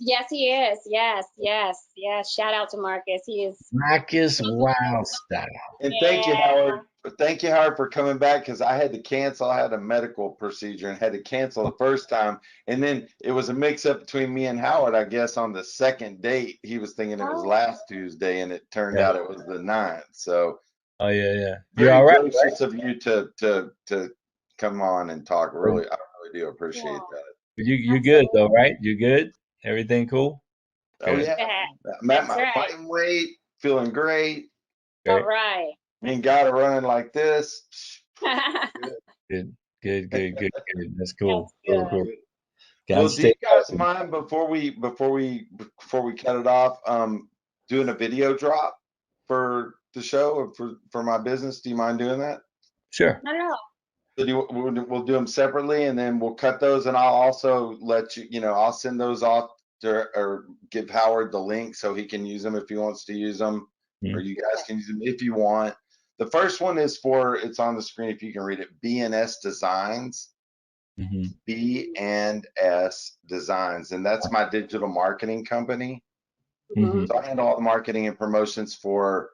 Yes, he is. Yes, yes, yes. Shout out to Marcus. He is. Marcus Wild style. And thank you, Yeah. Howard. Thank you, Howard, for coming back because I had to cancel. I had a medical procedure and had to cancel the first time. And then it was a mix up between me and Howard, I guess, on the second date. He was thinking it was Oh, last Tuesday and it turned Yeah. out it was the 9th. So Oh yeah, yeah. You very all right? gracious of you to come on and talk. Right? Really, I really do appreciate yeah. that. You good though, Absolutely. right? You good? Everything cool? Oh Good. yeah. Yeah. I'm at That's my right. fighting weight, feeling great. All Great. right. Me and God are running like this. Good. Good. Good. That's That's cool. Cool. good. Cool. Good. Gotta Well, do stay you guys healthy. mind before we cut it off, doing a video drop for the show or for my business? Do you mind doing that? Sure. Not at all. So we'll do them separately, and then we'll cut those, and I'll also let you, I'll send those off to or give Howard the link so he can use them if he wants to use them, or Mm-hmm. you guys can use them if you want. The first one is it's on the screen if you can read it. BNS Designs. Mm-hmm. B&S Designs, and that's my digital marketing company. Mm-hmm. So I handle all the marketing and promotions for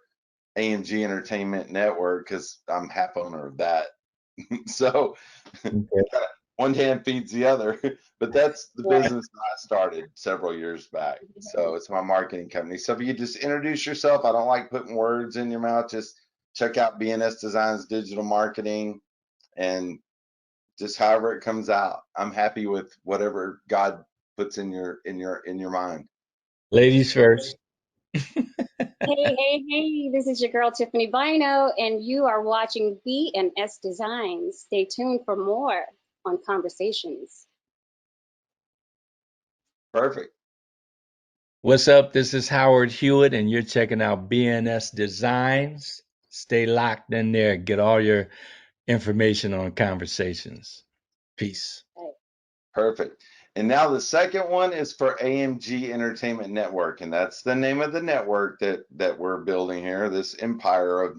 AMG Entertainment Network because I'm half owner of that. So Okay. one hand feeds the other, but that's the Right. business that I started several years back. So it's my marketing company. So if you just introduce yourself, I don't like putting words in your mouth. Just check out BNS Designs Digital Marketing and just however it comes out. I'm happy with whatever God puts in your mind. Ladies first. Hey, this is your girl Tiffany Bynoe, and you are watching B&S Designs. Stay tuned for more on Conversations. Perfect. What's up? This is Howard Hewett, and you're checking out BNS Designs. Stay locked in there. Get all your information on Conversations. Peace. Right. Perfect. And now the second one is for AMG Entertainment Network, and that's the name of the network that we're building here, this empire of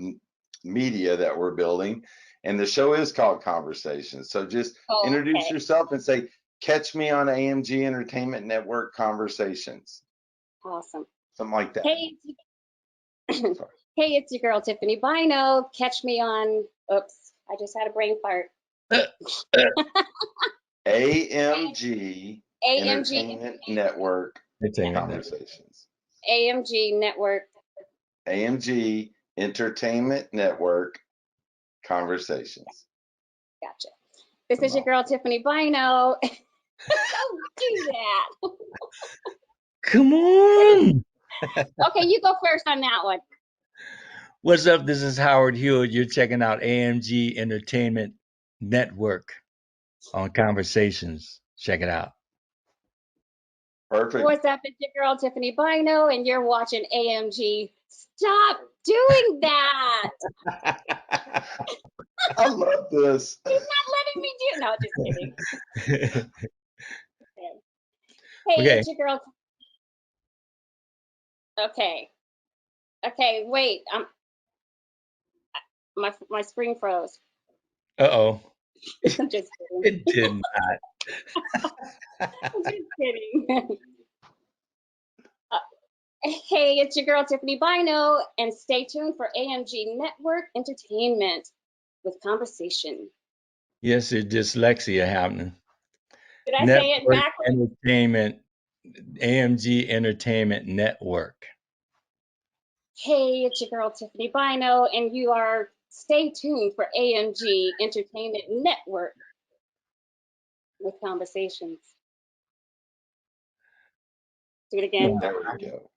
media that we're building. And the show is called Conversations. So just Oh, introduce okay. yourself and say, "Catch me on AMG Entertainment Network Conversations." Awesome. Something like that. Hey, Sorry. hey, it's your girl Tiffany Bynoe. Catch me on. Oops, I just had a brain fart. AMG AMG Entertainment Network Entertainment Network. Conversations. AMG Network. AMG Entertainment Network Conversations. Gotcha. This It's a is your girl mouthful. Tiffany Bynoe. Don't do that. Come on. Okay, you go first on that one. What's up? This is Howard Hewett. You're checking out AMG Entertainment Network on Conversations. Check it out. Perfect. What's up? It's your girl Tiffany Bynoe, and you're watching AMG. Stop doing that. I love this. He's not letting me do. No, just kidding. Hey, Okay. it's your girl. Okay. Okay, wait. My screen froze. Uh-oh. I'm just kidding. It did not. I'm just kidding. Uh, hey, it's your girl Tiffany Bynoe, and stay tuned for AMG Network Entertainment with Conversation. Yes, it's dyslexia happening. Did I say it Network backwards? Entertainment, AMG Entertainment Network. Hey, it's your girl Tiffany Bynoe, and you are stay tuned for AMG Entertainment Network with Conversations. Do it again. There we go.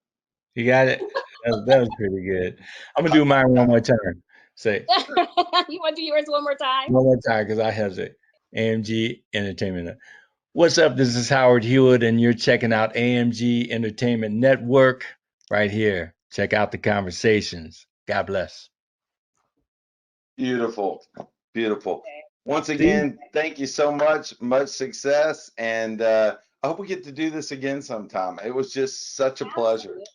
You got it? That was pretty good. I'm gonna do mine one more time. Say You want to do yours one more time? one more time because I hesitate. AMG Entertainment. What's up? This is Howard Hewett, and you're checking out AMG Entertainment Network right here. Check out the conversations. God bless. Beautiful. Beautiful. Once See? again, thank you so much. Much success. And I hope we get to do this again sometime. It was just such a pleasure. Absolutely.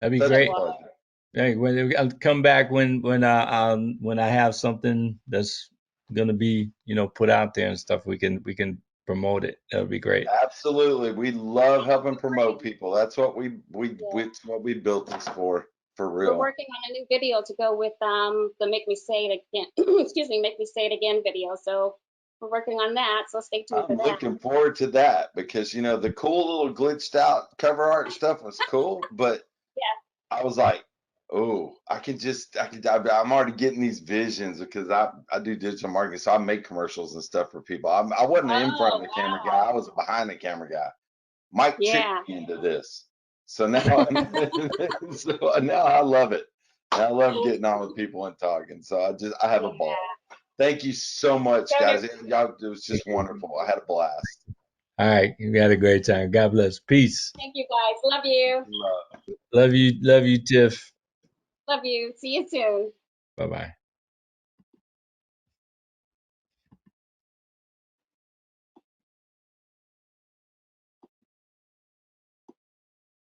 That'd be Such a great. pleasure. Hey, I'll come back when I have something that's gonna be, put out there and stuff. We can promote it. That'd be great. Absolutely. We love helping promote Great. people. That's what we Yeah. it's what we built this for We're real. working on a new video to go with the Make Me Say It Again, excuse me, Make Me Say It Again video. So we're working on that. So stay tuned for I'm that. looking forward to that because the cool little glitched out cover art stuff was cool, but Yeah. I was like, oh, I'm already getting these visions because I do digital marketing, so I make commercials and stuff for people. I wasn't an in front of Oh, the camera guy, wow. I was a behind the camera guy. Mike tricked Yeah. me into this. So now, so now I love it. And I love getting on with people and talking. So I have a ball. Thank you so much, So guys. Y'all, it was just wonderful. I had a blast. All right, you had a great time. God bless. Peace. thank you guys. Love you. Love. Love you, Tiff. Love you. See you soon. Bye bye.